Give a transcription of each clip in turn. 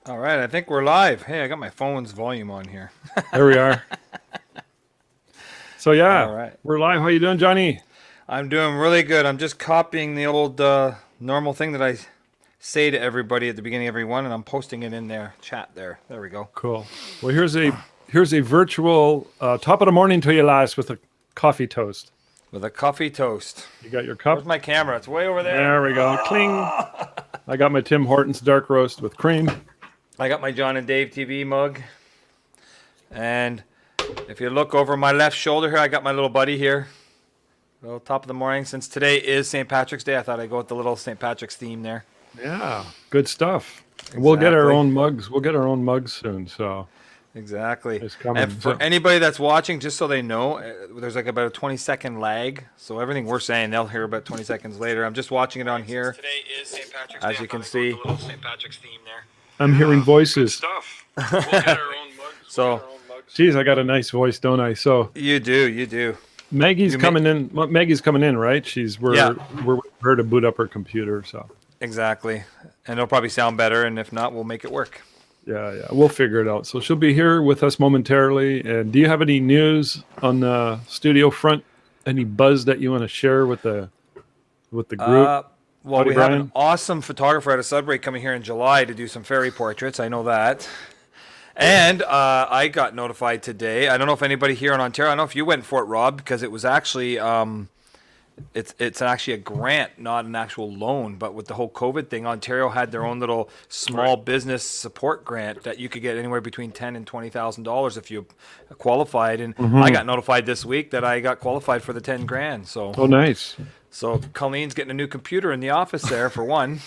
All right, I think we're live. Hey, I got my phone's volume on here. There we are. So All yeah, right. we're live. How you doing, Johnny? I'm doing really good. I'm just copying the old normal thing that I say to everybody at the beginning of every one, and I'm posting it in their chat there. There we go. Cool. Well, here's a virtual top of the morning to you, lads, with a coffee toast. With a coffee toast. You got your Where's cup? my camera? It's way over there. There we go. Cling. I got my Tim Hortons dark roast with cream. I got my John and Dave TV mug. And if you look over my left shoulder here, I got my little buddy here. Little top of the morning. Since today is St. Patrick's Day, I thought I'd go with the little St. Patrick's theme there. Yeah, good stuff. We'll get our Exactly. own mugs. We'll get our own mugs soon. So Exactly. it's coming. And for So- anybody that's watching, just so they know, there's like about a 20-second lag. So everything we're saying, they'll hear about 20 seconds later. I'm just watching it on here. Today is St. Patrick's Day. As you can see. The little St. Patrick's theme there. I'm hearing voices. Stuff. We'll get our own mugs. So, Geez, I got a nice voice, don't I? So you do. Maggie's You coming in. Maggie's coming in, right? We're Yeah. we're waiting for her to boot up her computer. So. Exactly. And it'll probably sound better. And if not, we'll make it work. Yeah, we'll figure it out. So she'll be here with us momentarily. And do you have any news on the studio front? Any buzz that you want to share with the group? Well, Buddy we have Brian? an awesome photographer out of Sudbury coming here in July to do some fairy portraits. I know that. And I got notified today. I don't know if anybody here in Ontario. I don't know if you went for it, Rob, because it was actually it's actually a grant, not an actual loan. But with the whole COVID thing, Ontario had their own little small business support grant that you could get anywhere between $10,000 and $20,000 if you qualified. And I got notified this week that I got qualified for the 10 grand. So Oh, nice. so Colleen's getting a new computer in the office there for one.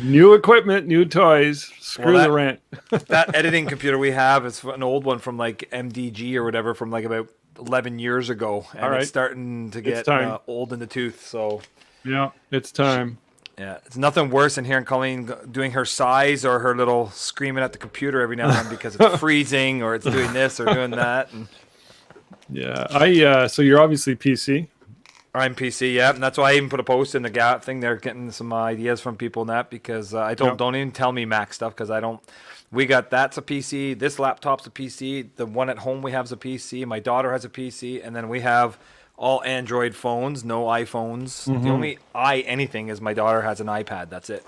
New equipment, new toys. Screw Well, the rent. That editing computer we have is an old one from like MDG or whatever from like about 11 years ago, and All right. it's starting to get time. old in the tooth. So Yeah, it's time. yeah, it's nothing worse than hearing Colleen doing her sighs or her little screaming at the computer every now and then because it's freezing or it's doing this or doing that. And Yeah, so you're obviously PC. I'm PC, yeah, and that's why I even put a post in the Gap thing there, getting some ideas from people and that, because I told Yep. don't even tell me Mac stuff because I don't. We got that's a PC. This laptop's a PC. The one at home we have's a PC. My daughter has a PC, and then we have all Android phones, no iPhones. The only anything is my daughter has an iPad. That's it.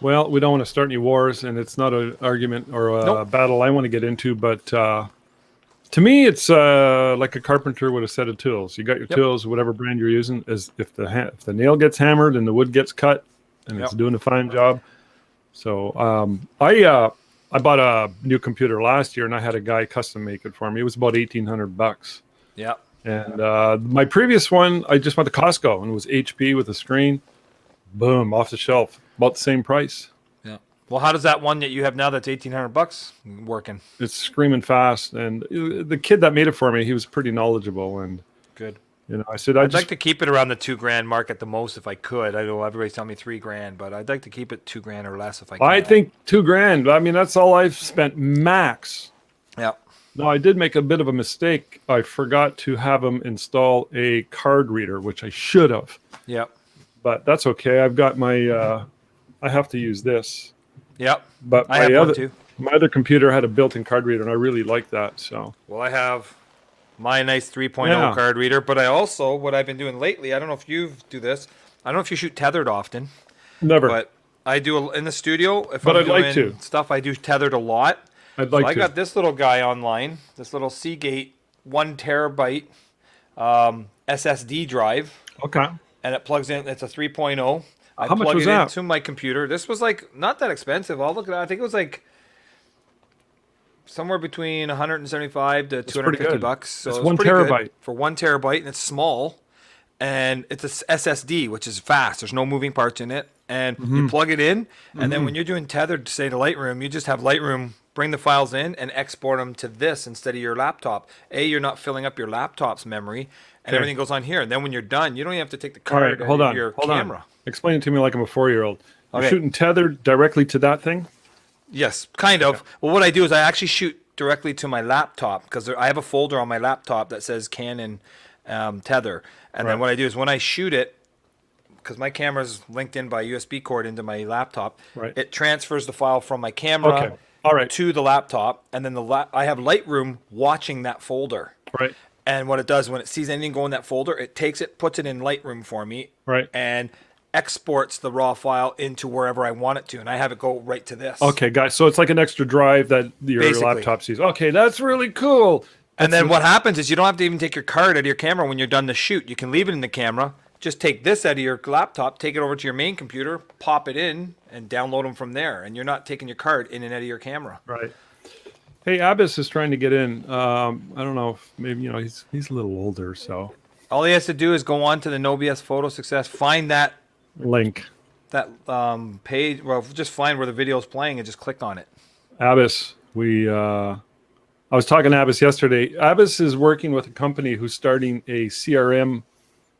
Well, we don't want to start any wars, and it's not an argument or a Nope. battle I want to get into, but to me, it's like a carpenter with a set of tools. You got your Yep. tools, whatever brand you're using. As if the nail gets hammered and the wood gets cut, and it's Yep. doing a fine job. So I bought a new computer last year, and I had a guy custom make it for me. It was about $1,800. Yeah. And my previous one, I just went to Costco, and it was HP with a screen. Boom, off the shelf, about the same price. Yeah. Well, how does that one that you have now that's $1,800 working? It's screaming fast, and the kid that made it for me, he was pretty knowledgeable, and Good. I said I'd like to keep it around the $2,000 mark at the most if I could. I know everybody's telling me $3,000, but I'd like to keep it $2,000 or less if I can. I think $2,000. I mean, that's all I've spent max. Yeah. No, I did make a bit of a mistake. I forgot to have him install a card reader, which I should have, Yep. but that's okay. I've got my. I have to use this, Yep. but I have one too. my other computer had a built-in card reader, and I really like that. So Well, I have my nice 3.0 Yeah. card reader, but I also, what I've been doing lately, I don't know if you do this. I don't know if you shoot tethered often, never. but I do in the studio. If But I'm I'd like doing to. stuff, I do tethered a lot. I'd like So I to. got this little guy online, this little Seagate 1 terabyte SSD drive, Okay. and it plugs in. It's a 3.0. I How much plug was it that? into my computer. This was like not that expensive. I'll look at it. I think it was like somewhere between 175 to pretty 250 good. bucks. So It's it's 1 pretty good terabyte. for 1 terabyte, and it's small, and it's a SSD, which is fast. There's no moving parts in it, and you plug it in, and then when you're doing tethered, say to Lightroom, you just have Lightroom bring the files in and export them to this instead of your laptop. You're not filling up your laptop's memory, and Okay. everything goes on here. And then when you're done, you don't even have to take the All card right, hold out on. of your Hold camera. on. Explain it to me like I'm a 4-year-old. You're Okay. shooting tethered directly to that thing? Yes, kind of. Well, what I do is I actually shoot directly to my laptop because I have a folder on my laptop that says Canon tether. And then Right. what I do is when I shoot it, because my camera's linked in by USB cord into my laptop. Right. It transfers the file from my camera Okay. All right. to the laptop, and then I have Lightroom watching that folder. Right. And what it does when it sees anything go in that folder, it takes it, puts it in Lightroom for me, Right. and exports the raw file into wherever I want it to, and I have it go right to this. Okay, guys. So it's like an extra drive that your Basically. laptop sees. Okay, that's really cool. And then what happens is you don't have to even take your card out of your camera when you're done the shoot. You can leave it in the camera. Just take this out of your laptop, take it over to your main computer, pop it in, and download them from there. And you're not taking your card in and out of your camera. Right. Hey, Abbas is trying to get in. I don't know if maybe he's a little older, so All he has to do is go on to the NoBS Photo Success, find that link. Page. Well, just find where the video is playing and just click on it. Abbas, I was talking to Abbas yesterday. Abbas is working with a company who's starting a CRM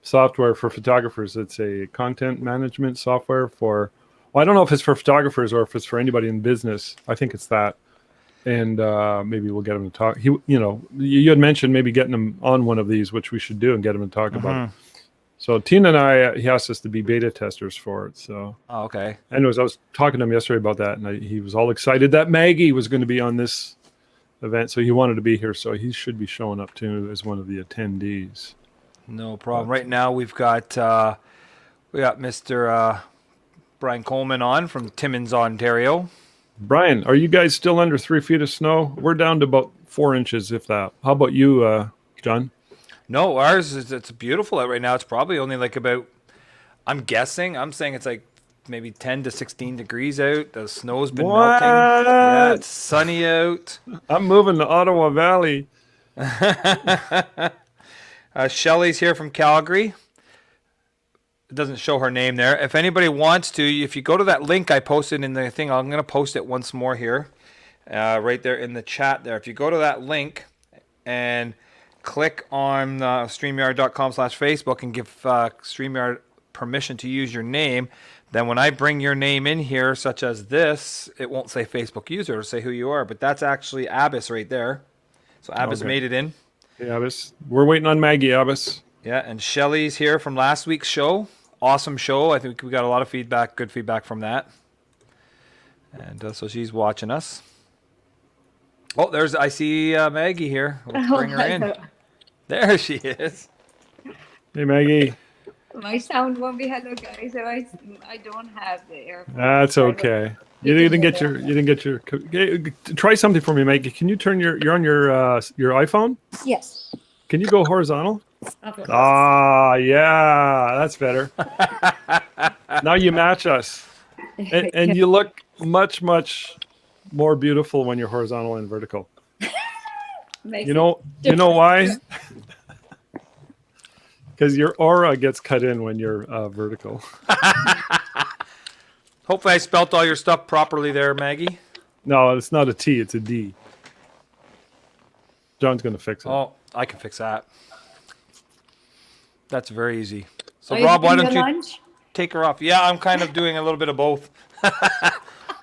software for photographers. It's a content management software for, well, I don't know if it's for photographers or if it's for anybody in business. I think it's that. And maybe we'll get him to talk. You had mentioned maybe getting him on one of these, which we should do, and get him to talk about it. So Tina and I, he asked us to be beta testers for it. So, okay. Anyways, I was talking to him yesterday about that, and he was all excited that Maggie was going to be on this event. So he wanted to be here. So he should be showing up too as one of the attendees. No problem. Right now we've got Mr. Brian Coleman on from Timmins, Ontario. Brian, are you guys still under 3 feet of snow? We're down to about 4 inches, if that. How about you, John? No, ours is, it's beautiful out right now. It's probably only like about, I'm saying it's like maybe 10 to 16 degrees out. The snow's been melting. Yeah, it's sunny out. I'm moving to Ottawa Valley. Shelly's here from Calgary. It doesn't show her name there. If anybody wants to, if you go to that link I posted in the thing, I'm going to post it once more here, right there in the chat there. If you go to that link and click on StreamYard.com/Facebook and give StreamYard permission to use your name, then when I bring your name in here, such as this, it won't say Facebook user. It'll say who you are. But that's actually Abbas right there. So Abbas made it in. Hey, Abbas. We're waiting on Maggie, Abbas. Yeah, and Shelly's here from last week's show. Awesome show. I think we got a lot of feedback, good feedback from that. And so she's watching us. Oh, I see Maggie here. Let's bring her in. There she is. Hey, Maggie. My sound won't be hello, guys. I don't have the air. That's okay. You didn't get your. Try something for me, Maggie. Can you turn you're on your iPhone? Yes. Can you go horizontal? Okay. Ah, yeah, that's better. Now you match us, and you look much more beautiful when you're horizontal and vertical. You know why? Because your aura gets cut in when you're vertical. Hopefully I spelt all your stuff properly there, Maggie. No, it's not a T, it's a D. John's going to fix it. Oh, I can fix that. That's very easy. So, Are you Rob, why doing don't your you lunch? take her off? Yeah, I'm kind of doing a little bit of both.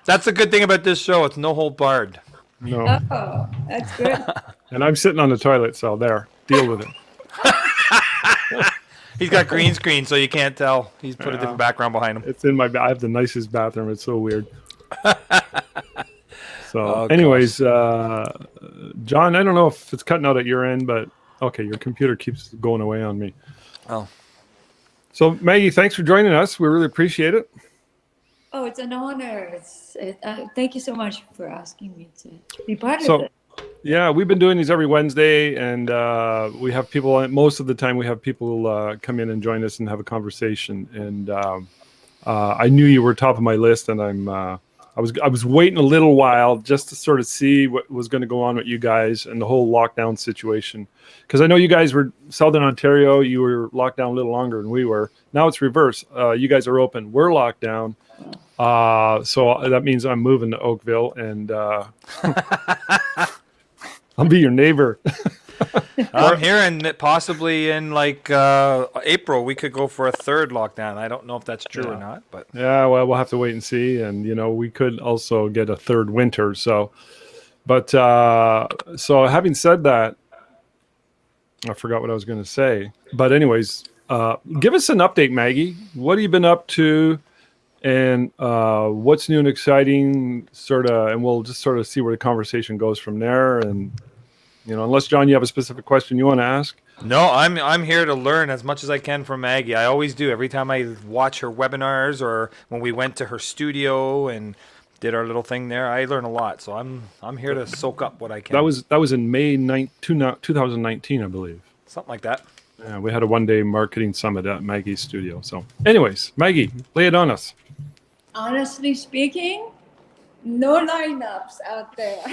That's the good thing about this show. It's no hold barred. No. Oh, that's good. And I'm sitting on the toilet, so there. Deal with it. He's got green screen, so you can't tell. He's put a different background behind him. It's in I have the nicest bathroom. It's so weird. So, Oh, anyways, John, I don't know if it's cutting out at your end, but okay, your computer keeps going away on me. Oh. So, Maggie, thanks for joining us. We really appreciate it. Oh, it's an honor. Thank you so much for asking me to be part of So, it. yeah, we've been doing these every Wednesday, and we have people. Most of the time, we have people come in and join us and have a conversation. And I knew you were top of my list, and I was waiting a little while just to sort of see what was going to go on with you guys and the whole lockdown situation, because I know you guys were Southern Ontario. You were locked down a little longer than we were. Now it's reverse. You guys are open. We're locked down. So that means I'm moving to Oakville, and I'll be your neighbor. I'm hearing that possibly in like April we could go for a third lockdown. I don't know if that's true or not, but yeah, well, we'll have to wait and see. And we could also get a third winter. So, but so having said that, I forgot what I was going to say. But anyways, Give us an update, Maggie. What have you been up to? And what's new and exciting, and we'll just sort of see where the conversation goes from there. And, unless, John, you have a specific question you want to ask. No, I'm here to learn as much as I can from Maggie. I always do. Every time I watch her webinars or when we went to her studio and did our little thing there, I learn a lot. So I'm here to soak up what I can. That was in May 2019, I believe. Something like that. Yeah, we had a one-day marketing summit at Maggie's studio. So, anyways, Maggie, lay it on us. Honestly speaking, no lineups out there.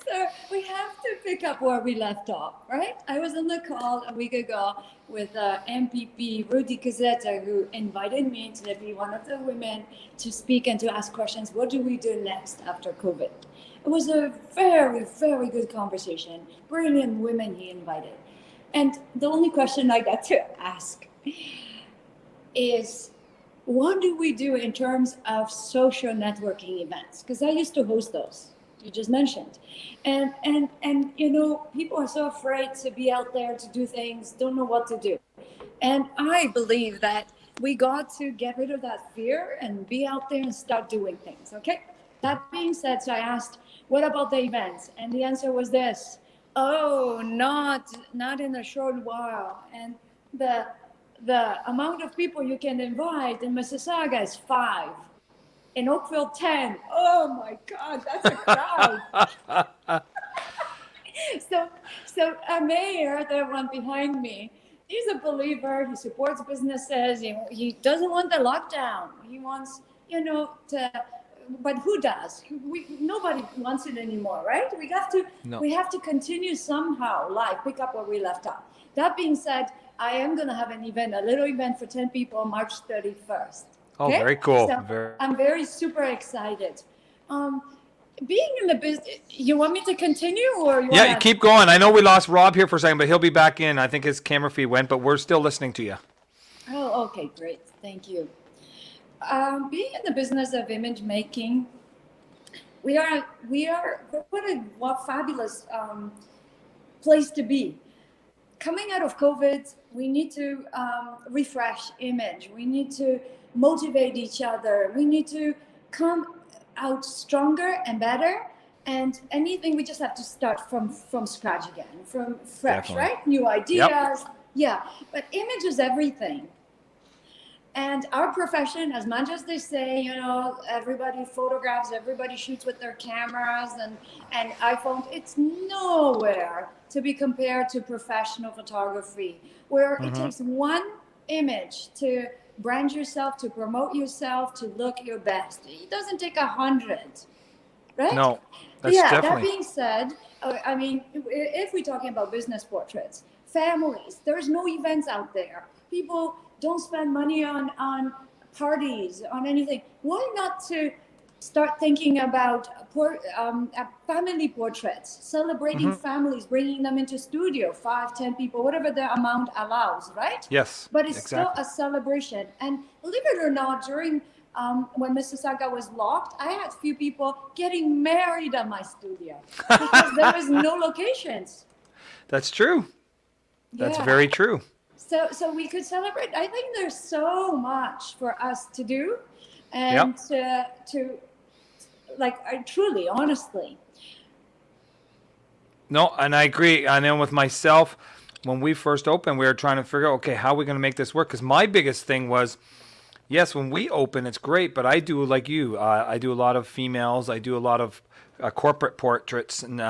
So we have to pick up where we left off, right? I was on the call a week ago with MPP Rudy Cazzetta, who invited me to be one of the women to speak and to ask questions. What do we do next after COVID? It was a very, very good conversation. Brilliant women he invited. And the only question I got to ask is, what do we do in terms of social networking events? Because I used to host those. You just mentioned, and people are so afraid to be out there to do things, don't know what to do, and I believe that we got to get rid of that fear and be out there and start doing things. Okay. That being said, so I asked, what about the events? And the answer was this: oh, not in a short while, and the amount of people you can invite in Mississauga is 5. In Oakville, 10. Oh my God, that's a crowd. So a mayor, the one behind me, he's a believer. He supports businesses. He doesn't want the lockdown. He wants, but who does? Nobody wants it anymore, right? We have to continue somehow life, pick up where we left off. That being said, I am going to have a little event for 10 people, March 31st. Oh, okay? very cool. So I'm very super excited. Being in the business, you want me to continue or you keep going. I know we lost Rob here for a second, but he'll be back in. I think his camera feed went, but we're still listening to you. Oh, okay, great. Thank you. Being in the business of image making, what a fabulous place to be. Coming out of COVID, we need to refresh image. We need to motivate each other. We need to come out stronger and better. And anything, we just have to start from scratch again, from fresh, Definitely. right? New ideas. Yep. Yeah, but image is everything. And our profession, as much as they say, everybody photographs, everybody shoots with their cameras and iPhones, it's nowhere to be compared to professional photography, where it takes one image to brand yourself, to promote yourself, to look your best. It doesn't take 100, right? No, that's That definitely. being said, if we're talking about business portraits, families, there's no events out there. People don't spend money on parties, on anything. Why not to start thinking about family portraits, celebrating families, bringing them into studio, 5, 10 people, whatever the amount allows, right? Yes, But it's exactly. still a celebration. And believe it or not, during when Mississauga was locked, I had a few people getting married at my studio because there was no locations. That's true. That's Yeah. very true. So we could celebrate. I think there's so much for us to do, and to truly, honestly. No, and I agree. And then with myself, when we first opened, we were trying to figure out, okay, how are we going to make this work? Because my biggest thing was, yes, when we open, it's great, but I do like you. I do a lot of females. I do a lot of corporate portraits and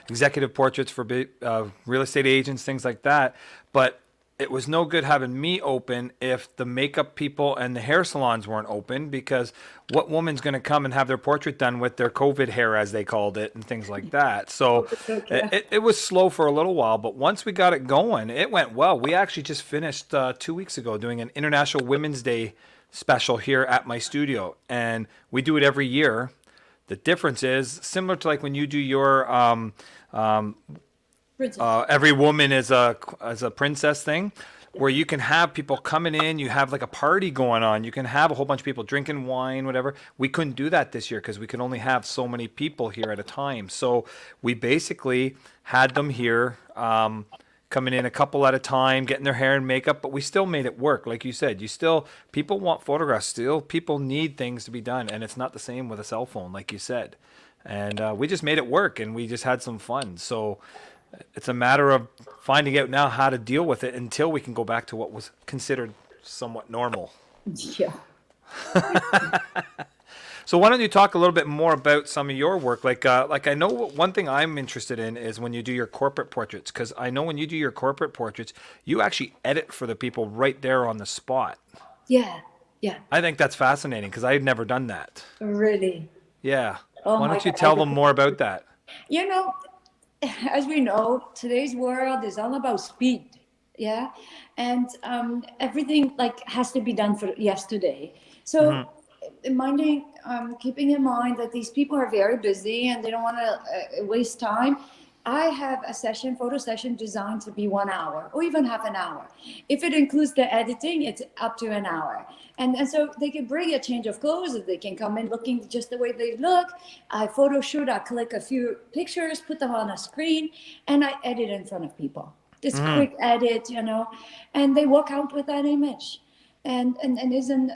executive portraits for real estate agents, things like that. But it was no good having me open if the makeup people and the hair salons weren't open, because what woman's going to come and have their portrait done with their COVID hair, as they called it, and things like that. So it was slow for a little while, but once we got it going, it went well. We actually just finished 2 weeks ago doing an International Women's Day special here at my studio, and we do it every year. The difference is similar to like when you do your every woman is a princess thing, where you can have people coming in, you have like a party going on, you can have a whole bunch of people drinking wine, whatever. We couldn't do that this year because we could only have so many people here at a time. So we basically had them here coming in a couple at a time, getting their hair and makeup, but we still made it work. Like you said, people want photographs still. People need things to be done, and it's not the same with a cell phone, like you said. And we just made it work, and we just had some fun. So it's a matter of finding out now how to deal with it until we can go back to what was considered somewhat normal. Yeah. So why don't you talk a little bit more about some of your work? Like I know one thing I'm interested in is when you do your corporate portraits, because I know when you do your corporate portraits, you actually edit for the people right there on the spot. Yeah. Yeah. I think that's fascinating because I've never done that. Really. Yeah. Oh Why my don't you God, tell them more about that? You know, as we know, today's world is all about speed. Yeah. And everything like has to be done for yesterday. So keeping in mind that these people are very busy and they don't want to waste time. I have a photo session designed to be 1 hour or even half an hour. If it includes the editing, it's up to an hour. And so they can bring a change of clothes. They can come in looking just the way they look. I photo shoot, I click a few pictures, put them on a screen, and I edit in front of people. This quick edit, and they walk out with that image. And isn't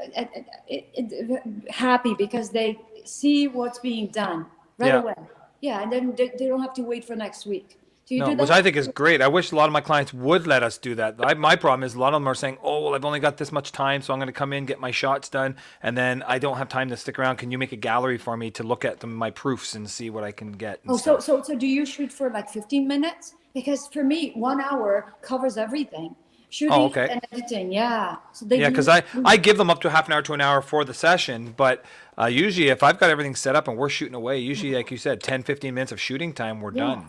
happy because they see what's being done right away. Yeah, and then they don't have to wait for next week. Do you do that? Which I think is great. I wish a lot of my clients would let us do that. My problem is a lot of them are saying, oh, well, I've only got this much time, so I'm going to come in, get my shots done, and then I don't have time to stick around. Can you make a gallery for me to look at my proofs and see what I can get? So do you shoot for like 15 minutes? Because for me, 1 hour covers everything. Shooting and editing, yeah. So because I give them up to half an hour to an hour for the session, but usually if I've got everything set up and we're shooting away, usually like you said, 10, 15 minutes of shooting time, we're done.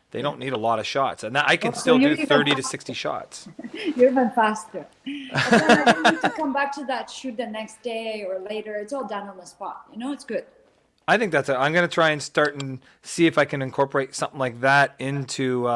They don't need a lot of shots. And I can still do 30 to 60 shots. You're even faster. But then I don't need to come back to that shoot the next day or later. It's all done on the spot. It's good. I think I'm going to try and start and see if I can incorporate something like that into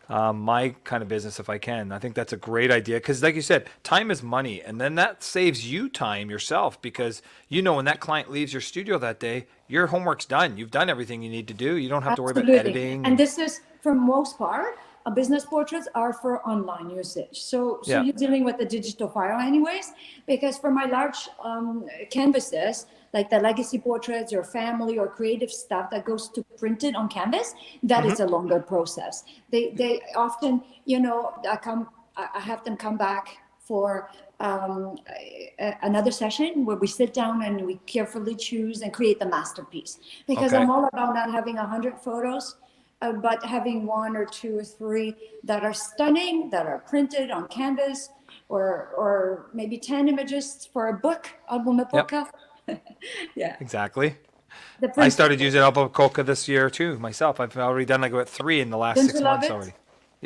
my kind of business if I can. I think that's a great idea because like you said, time is money, and then that saves you time yourself because when that client leaves your studio that day, your homework's done. You've done everything you need to do. You don't have to worry about editing. And this is, for most part, business portraits are for online usage. So you're dealing with the digital file anyways, because for my large canvases, like the legacy portraits or family or creative stuff that goes to printed on canvas, that is a longer process. They often, I have them come back for another session where we sit down and we carefully choose and create the masterpiece. Because I'm all about not having 100 photos, but having 1 or 2 or 3 that are stunning, that are printed on canvas, or maybe 10 images for a book, album epoca. Yeah, exactly. I started using album epoca this year too myself. I've already done like about 3 in the last 6 months already.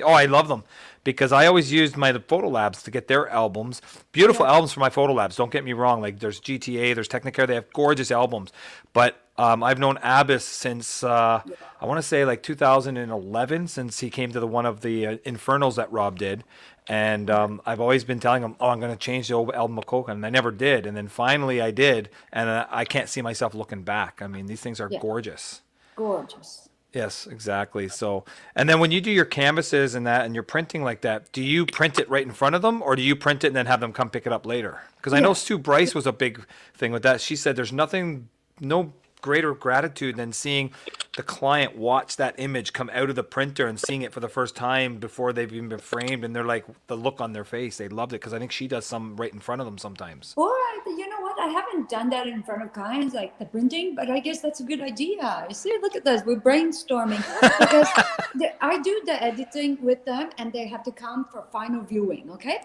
Oh, I love them because I always used my photo labs to get their albums. Beautiful albums for my photo labs. Don't get me wrong. Like there's GTA, there's Technicare. They have gorgeous albums. But I've known Abbas since I want to say like 2011, since he came to one of the Infernals that Rob did. And I've always been telling him, I'm going to change the old album of Coca, and I never did. And then finally I did, and I can't see myself looking back. I mean, these things are gorgeous. Gorgeous. Yes, exactly. So, and then when you do your canvases and that, and you're printing like that, do you print it right in front of them, or do you print it and then have them come pick it up later? Because I know Sue Bryce was a big thing with that. She said there's no greater gratitude than seeing the client watch that image come out of the printer and seeing it for the first time before they've even been framed, and they're like, the look on their face, they loved it, because I think she does some right in front of them sometimes. Or you know what, I haven't done that in front of clients, like the printing, but I guess that's a good idea. You see, look at this, we're brainstorming because I do the editing with them and they have to come for final viewing. Okay,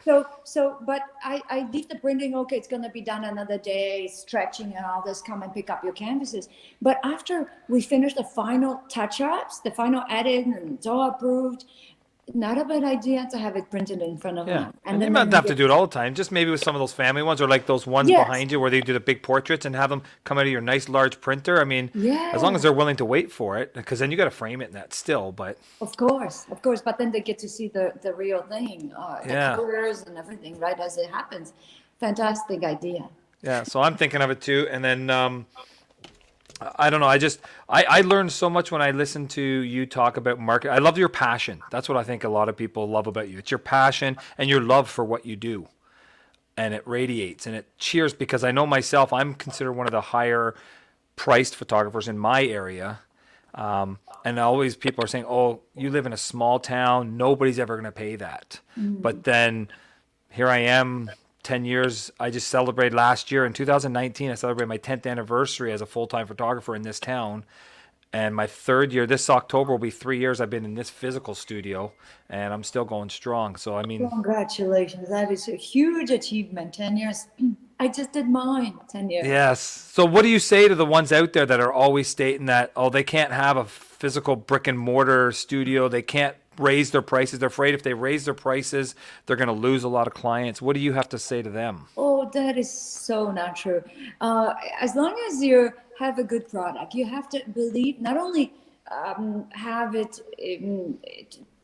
so but I leave the printing, it's going to be done another day, stretching and all this, come and pick up your canvases. But after we finish the final touch-ups, the final edit, and it's all approved, not a bad idea to have it printed in front of them. And you don't have to do it all the time, just maybe with some of those family ones, or like those ones behind you where they do the big portraits, and have them come out of your nice large printer. I mean, as long as they're willing to wait for it, because then you got to frame it in that still. But of course, but then they get to see the real thing, the colors and everything right as it happens. Fantastic idea. Yeah, so I'm thinking of it too. And then I don't know. I learned so much when I listened to you talk about market. I love your passion. That's what I think a lot of people love about you. It's your passion and your love for what you do. And it radiates and it cheers, because I know myself, I'm considered one of the higher priced photographers in my area. And always people are saying, oh, you live in a small town, nobody's ever going to pay that. But then here I am, 10 years. I just celebrated last year in 2019. I celebrated my 10th anniversary as a full-time photographer in this town. And my third year, this October, will be 3 years I've been in this physical studio, and I'm still going strong. So, I mean, Congratulations. That is a huge achievement. 10 years. I just did mine 10 years. yes. So what do you say to the ones out there that are always stating that, oh, they can't have a physical brick and mortar studio, they can't raise their prices, they're afraid if they raise their prices, they're going to lose a lot of clients? What do you have to say to them? Oh, that is so not true. As long as you have a good product, you have to believe, not only have it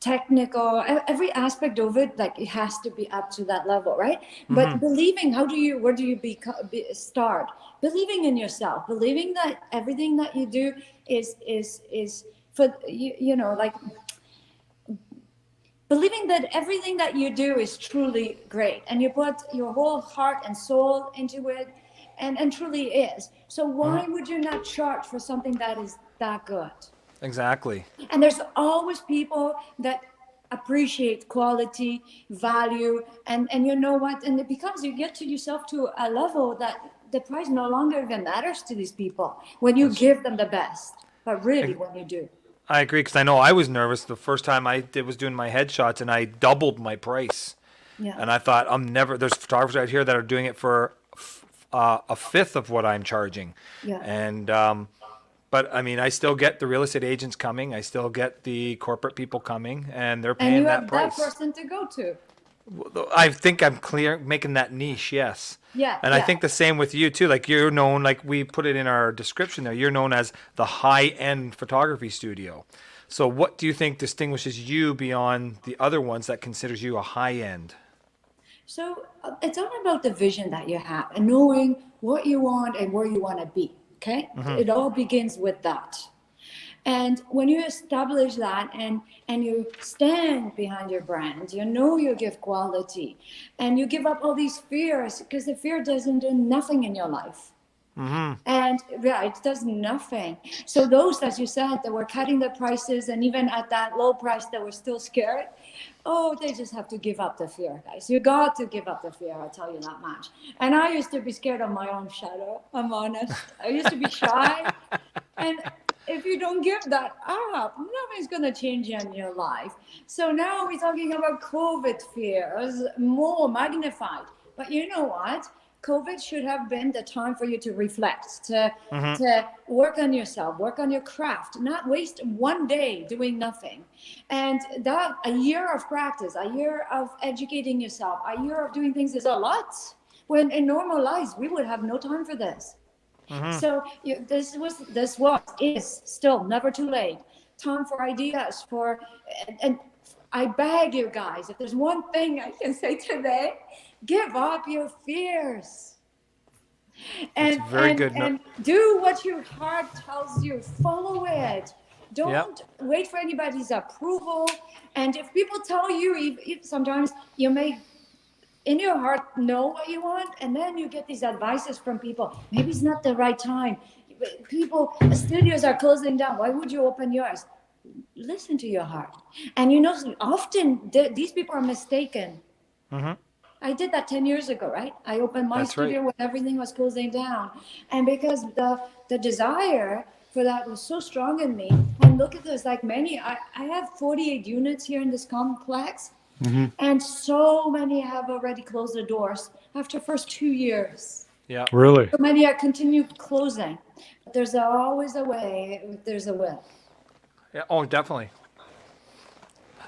technical, every aspect of it, like it has to be up to that level, right? But believing, where do you start? Believing in yourself, believing that everything that you do is for you know, like believing that everything that you do is truly great, and you put your whole heart and soul into it, and truly is. So why would you not charge for something that is that good? Exactly. And there's always people that appreciate quality, value, and you know what? And it becomes, you get to yourself to a level that the price no longer even matters to these people when you give them the best. But really, when you do. I agree, because I know I was nervous the first time was doing my headshots, and I doubled my price. Yeah. And I thought, there's photographers out here that are doing it for a fifth of what I'm charging. Yeah. And, but I mean, I still get the real estate agents coming. I still get the corporate people coming, and they're And paying you that have price. that person to go to. I think I'm making that niche, yes. Yeah, And I yeah. think the same with you too. Like, you're known, like we put it in our description there, you're known as the high-end photography studio. So what do you think distinguishes you beyond the other ones that considers you a high-end? So it's all about the vision that you have and knowing what you want and where you want to be. Okay. It all begins with that. And when you establish that and you stand behind your brand, you know you give quality, and you give up all these fears, because the fear doesn't do nothing in your life. And yeah, it does nothing. So those, as you said, that were cutting the prices, and even at that low price, that were still scared. Oh, they just have to give up the fear, guys. You got to give up the fear, I'll tell you that much. And I used to be scared of my own shadow, I'm honest. I used to be shy. And if you don't give that up, nothing's going to change in your life. So now we're talking about COVID fears, more magnified. But you know what? COVID should have been the time for you to reflect, to work on yourself, work on your craft, not waste one day doing nothing. And that a year of practice, a year of educating yourself, a year of doing things is a lot. When in normal lives, we would have no time for this. So this is still never too late. Time for ideas, and I beg you guys, if there's one thing I can say today, give up your fears. And, That's very good. And do what your heart tells you. Follow it. Don't wait for anybody's approval. And if people tell you, if sometimes you may, in your heart, know what you want, and then you get these advices from people. Maybe it's not the right time. Studios are closing down. Why would you open yours? Listen to your heart. And you know, often these people are mistaken. I did that 10 years ago, right? I opened my studio when everything was closing down. And because the desire for that was so strong in me, and look at this, like I have 48 units here in this complex, and so many have already closed their doors after first 2 years. Yeah. Really? So many are continue closing. There's always a way if there's a will. Yeah. Oh, definitely.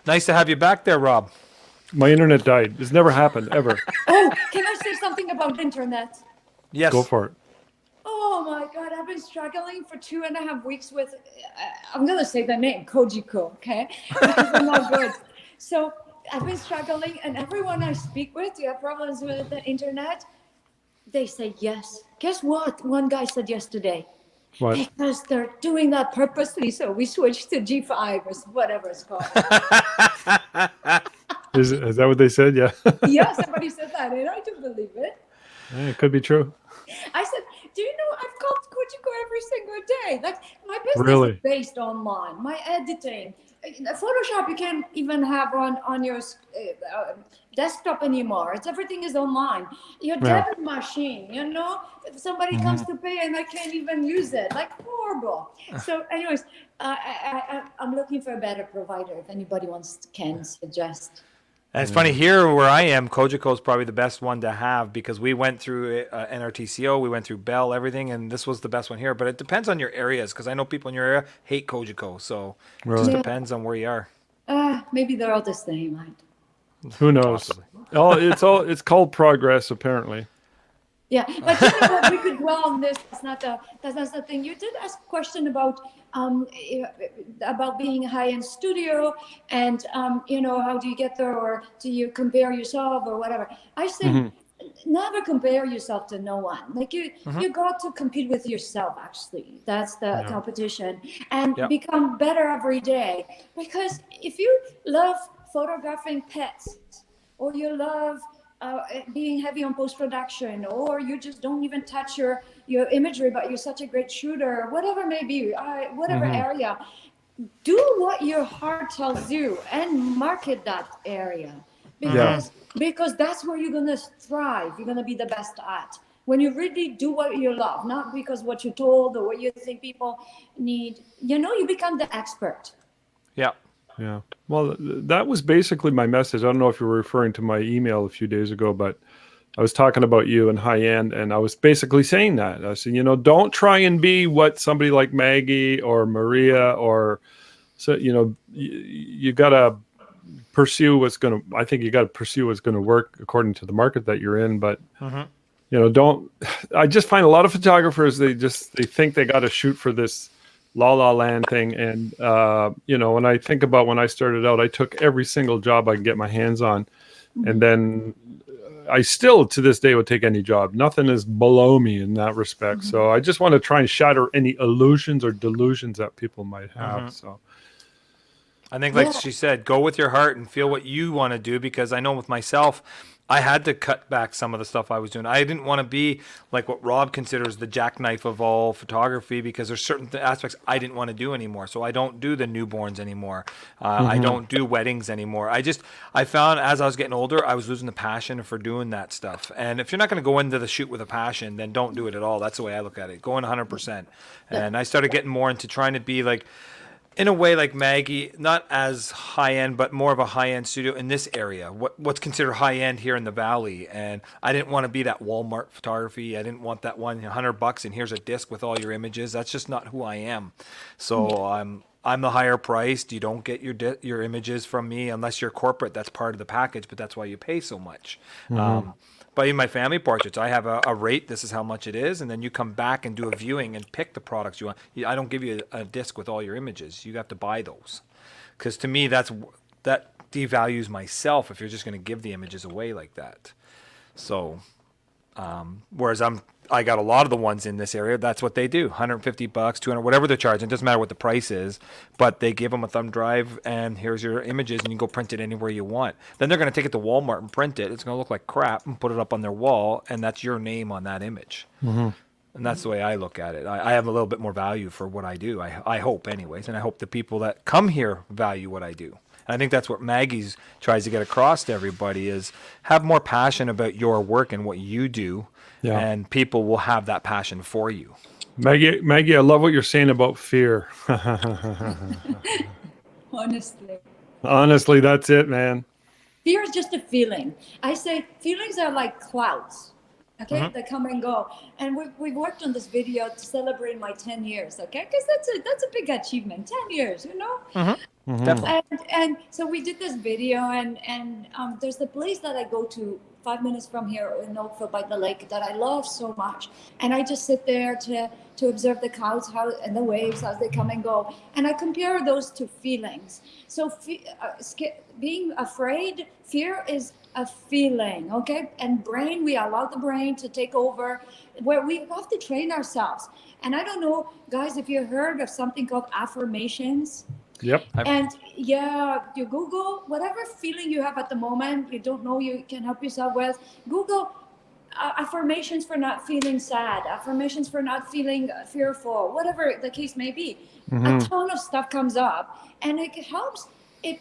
Nice to have you back there, Rob. My internet died. It's never happened, ever. Oh, can I say something about internet? Yes. Go for it. Oh my God, I've been struggling for 2.5 weeks with, I'm going to say the name, Kojiko, okay? Because I'm not good. So I've been struggling, and everyone I speak with, you have problems with the internet, they say yes. Guess what? One guy said yesterday, What? Because they're doing that purposely. So we switched to G5 or whatever it's called. Is that what they said? Yeah. Yeah, somebody said that, and I do believe it. Yeah, it could be true. I said, do you know I've called Kojiko every single day? Like my business Really? is based online. My editing, Photoshop you can't even have on your desktop anymore. Everything is online. Your debit machine, you know, if somebody comes to pay and I can't even use it, like horrible. So, anyways, I'm looking for a better provider. If anybody can suggest. And it's funny, here where I am, Kojiko is probably the best one to have because we went through NRTCO, we went through Bell, everything, and this was the best one here. But it depends on your areas because I know people in your area hate Kojiko. So it just depends on where you are. Maybe they're all the same. Who knows? It's called progress, apparently. Yeah, but you know what? We could dwell on this. That's the thing. You did ask a question about being a high-end studio, and you know, how do you get there, or do you compare yourself, or whatever? I say, never compare yourself to no one. Like you got to compete with yourself. Actually, that's the competition, and become better every day. Because if you love photographing pets, or you love being heavy on post-production, or you just don't even touch your imagery, but you're such a great shooter, whatever it may be, whatever area, do what your heart tells you and market that area, because that's where you're going to thrive. You're going to be the best at when you really do what you love, not because what you're told or what you think people need. You know, you become the expert. Yeah. Yeah. Well, that was basically my message. I don't know if you were referring to my email a few days ago, but I was talking about you and high end, and I was basically saying that. I said, you know, don't try and be what somebody like Maggie or Maria or, so, you know, you got to pursue what's going to, I think you got to pursue what's going to work according to the market that you're in. But, you know, I just find a lot of photographers, they think they got to shoot for this La La Land thing. And, you know, when I think about when I started out, I took every single job I could get my hands on. And then I still, to this day, would take any job. Nothing is below me in that respect. So I just want to try and shatter any illusions or delusions that people might have. So I think, like she said, go with your heart and feel what you want to do, because I know with myself, I had to cut back some of the stuff I was doing. I didn't want to be like what Rob considers the jackknife of all photography, because there's certain aspects I didn't want to do anymore. So I don't do the newborns anymore. I don't do weddings anymore. I found as I was getting older, I was losing the passion for doing that stuff. And if you're not going to go into the shoot with a passion, then don't do it at all. That's the way I look at it. Go in 100%. And I started getting more into trying to be like, in a way like Maggie, not as high-end, but more of a high-end studio in this area, what's considered high-end here in the Valley. And I didn't want to be that Walmart photography. I didn't want that $100 and here's a disc with all your images. That's just not who I am. So I'm the higher priced. You don't get your images from me unless you're corporate. That's part of the package, but that's why you pay so much. But in my family portraits, I have a rate. This is how much it is. And then you come back and do a viewing and pick the products you want. I don't give you a disc with all your images. You have to buy those. Because to me, that devalues myself if you're just going to give the images away like that. So, whereas I got a lot of the ones in this area, that's what they do. $150, $200, whatever they're charging. It doesn't matter what the price is, but they give them a thumb drive and here's your images and you can go print it anywhere you want. Then they're going to take it to Walmart and print it. It's going to look like crap and put it up on their wall, and that's your name on that image. And that's the way I look at it. I have a little bit more value for what I do. I hope anyways, and I hope the people that come here value what I do. And I think that's what Maggie's tries to get across to everybody is have more passion about your work and what you do. Yeah. And people will have that passion for you. Maggie, I love what you're saying about fear. Honestly, that's it, man. Fear is just a feeling. I say feelings are like clouds. Okay, they come and go. And we've worked on this video to celebrate my 10 years. Okay, because that's a big achievement. 10 years, you know. Definitely. And so we did this video, and there's a place that I go to 5 minutes from here in Oakville by the lake that I love so much. And I just sit there to observe the clouds and the waves as they come and go. And I compare those to feelings. So being afraid, fear is a feeling, okay? And we allow the brain to take over, where we have to train ourselves. And I don't know, guys, if you heard of something called affirmations. Yep. And you Google whatever feeling you have at the moment, you don't know you can help yourself with. Google affirmations for not feeling sad, affirmations for not feeling fearful, whatever the case may be. A ton of stuff comes up, and it helps. It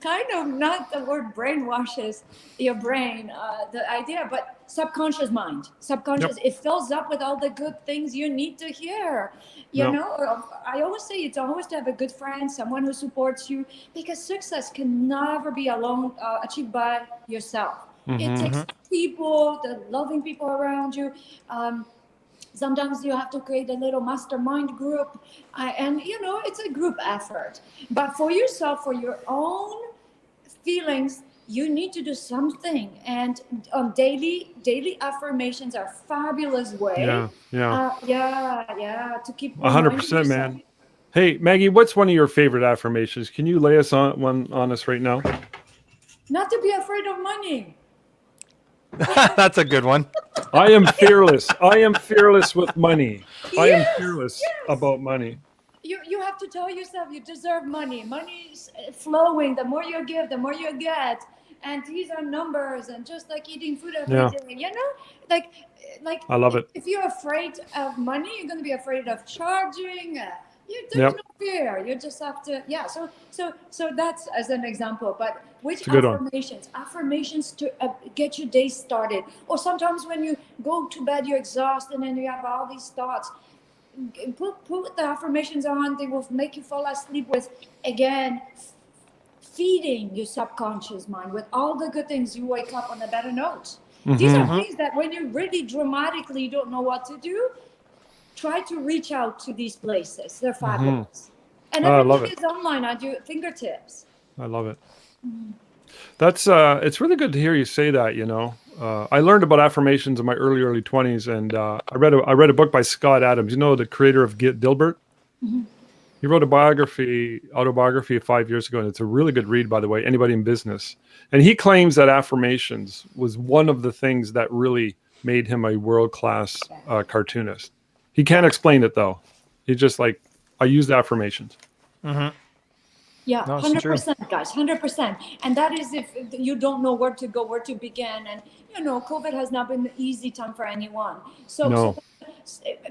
kind of, not the word brainwashes your brain, the idea, but subconscious mind. It fills up with all the good things you need to hear. You know, I always say it's always to have a good friend, someone who supports you, because success can never be alone, achieved by yourself. It takes people, the loving people around you. Sometimes you have to create a little mastermind group, and it's a group effort. But for yourself, for your own feelings, you need to do something. And daily affirmations are a fabulous way. To keep 100%, man. Hey, Maggie, what's one of your favorite affirmations? Can you lay us on us right now? Not to be afraid of money. That's a good one. I am fearless. I am fearless with money. I am fearless about money. You have to tell yourself you deserve money. Money's flowing. The more you give, the more you get. And these are numbers, and just like eating food every day, like I love it. If you're afraid of money, you're going to be afraid of charging. There's no fear. You just have to, So that's as an example. But which affirmations? Affirmations to get your day started. Or sometimes when you go to bed, you're exhausted and you have all these thoughts. Put the affirmations on. They will make you fall asleep with, again, feeding your subconscious mind with all the good things. You wake up on a better note. These are things that when you really dramatically don't know what to do, try to reach out to these places. They're fabulous. And everything is online at your fingertips. I love it. That's it's really good to hear you say that, I learned about affirmations in my early 20s, and I read a book by Scott Adams, the creator of Dilbert. He wrote autobiography 5 years ago, and it's a really good read, by the way, anybody in business. And he claims that affirmations was one of the things that really made him a world-class cartoonist. He can't explain it, though. He's just like, I use affirmations. Yeah, 100%, guys, 100%. And that is if you don't know where to go, where to begin. And, COVID has not been an easy time for anyone. So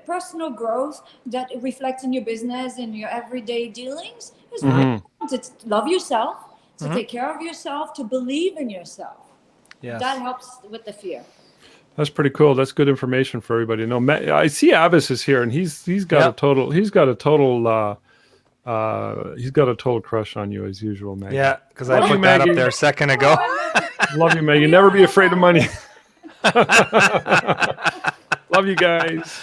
personal growth that reflects in your business and your everyday dealings is to love yourself, to take care of yourself, to believe in yourself. Yes. That helps with the fear. That's pretty cool. That's good information for everybody. I see Abbas is here, and he's got a total crush on you as usual, Maggie. Yeah, because I put that up there a second ago. Love you, Maggie. Never be afraid of money. Love you guys.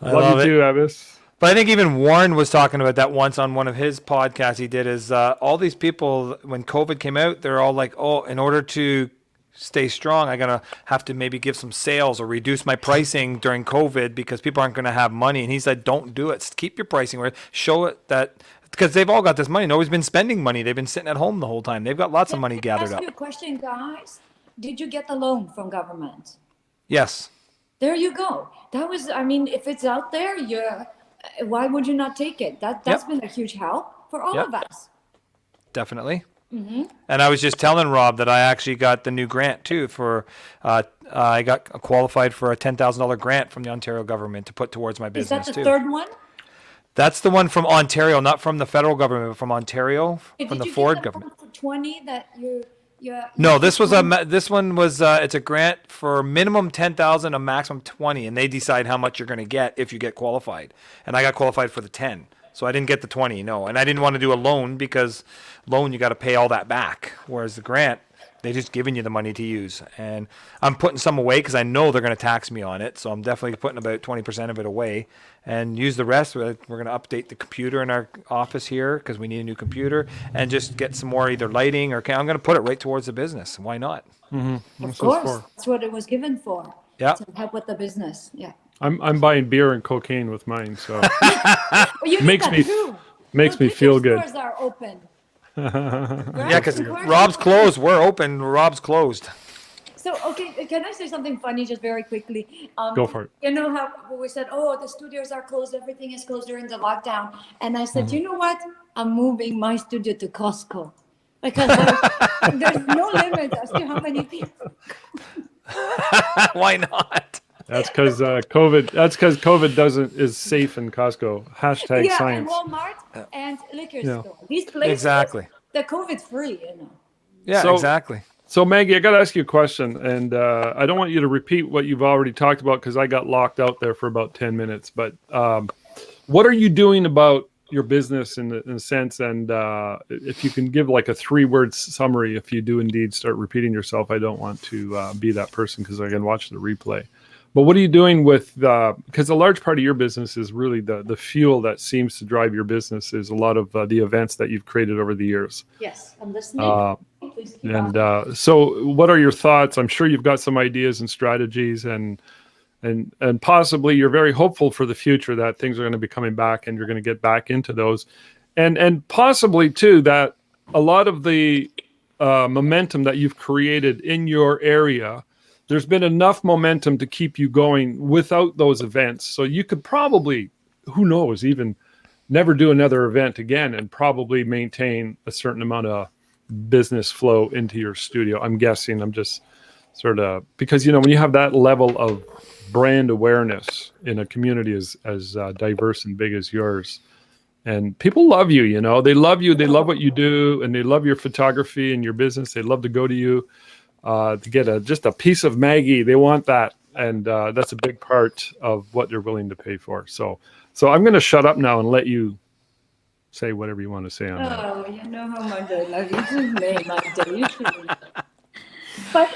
Love you too, Abbas. But I think even Warren was talking about that once on one of his podcasts he did, is all these people, when COVID came out, they're all like, in order to stay strong, I'm going to have to maybe give some sales or reduce my pricing during COVID because people aren't going to have money. And he said, don't do it. Keep your pricing where show it that, because they've all got this money. Nobody's been spending money. They've been sitting at home the whole time. They've got lots of money gathered up. Ask you a question, guys. Did you get the loan from government? Yes. There you go. That was, if it's out there, why would you not take it? That's been a huge help for all of us. Definitely. And I was just telling Rob that I actually got the new grant too for I got qualified for a $10,000 grant from the Ontario government to put towards my business too. Is that the third one? That's the one from Ontario, not from the federal government, but from Ontario, from the Ford government. For 20 that you No, this one was it's a grant for minimum 10,000, a maximum 20, and they decide how much you're going to get if you get qualified. And I got qualified for the 10. So I didn't get the 20, no. And I didn't want to do a loan because loan you got to pay all that back. Whereas the grant, They're just giving you the money to use. And I'm putting some away because I know they're going to tax me on it. So I'm definitely putting about 20% of it away and use the rest. We're going to update the computer in our office here because we need a new computer and just get some more either lighting or I'm going to put it right towards the business. Why not? Of course, that's what it was given for. Yeah. To help with the business. Yeah. I'm buying beer and cocaine with mine, so Well, you Makes need me- that too. makes Look, me liquor feel good. Stores are open. Yeah, because Right? Rob's closed. We're open. Rob's closed. So, okay, can I say something funny just very quickly? Go for it. You know how we said, oh, the studios are closed, everything is closed during the lockdown. And I said, you know what? I'm moving my studio to Costco. Because there's no limit as to how many people. Why not? That's because COVID. That's because COVID is safe in Costco. Hashtag Yeah, science. and Walmart and liquor Yeah. store. These places, Exactly. they're COVID free, Yeah, So- exactly. So Maggie, I got to ask you a question, and I don't want you to repeat what you've already talked about because I got locked out there for about 10 minutes. But what are you doing about your business in a sense? And if you can give like a 3-word summary, if you do indeed start repeating yourself, I don't want to be that person because I can watch the replay. But what are you doing with because a large part of your business is really the fuel that seems to drive your business is a lot of the events that you've created over the years. Yes, I'm listening. Please keep on. And so what are your thoughts? I'm sure you've got some ideas and strategies and possibly you're very hopeful for the future that things are going to be coming back and you're going to get back into those. And possibly too that a lot of the momentum that you've created in your area, there's been enough momentum to keep you going without those events. So you could probably, who knows, even never do another event again and probably maintain a certain amount of business flow into your studio. I'm guessing. I'm just sort of, because, you know, when you have that level of brand awareness in a community as diverse and big as yours, and people love you, you know, they love you, they love what you do, and they love your photography and your business. They love to go to you. To get just a piece of Maggie, they want that, and that's a big part of what they're willing to pay for. So I'm going to shut up now and let you say whatever you want to say on that. Oh, you know how much I love you too, Magda, you too. But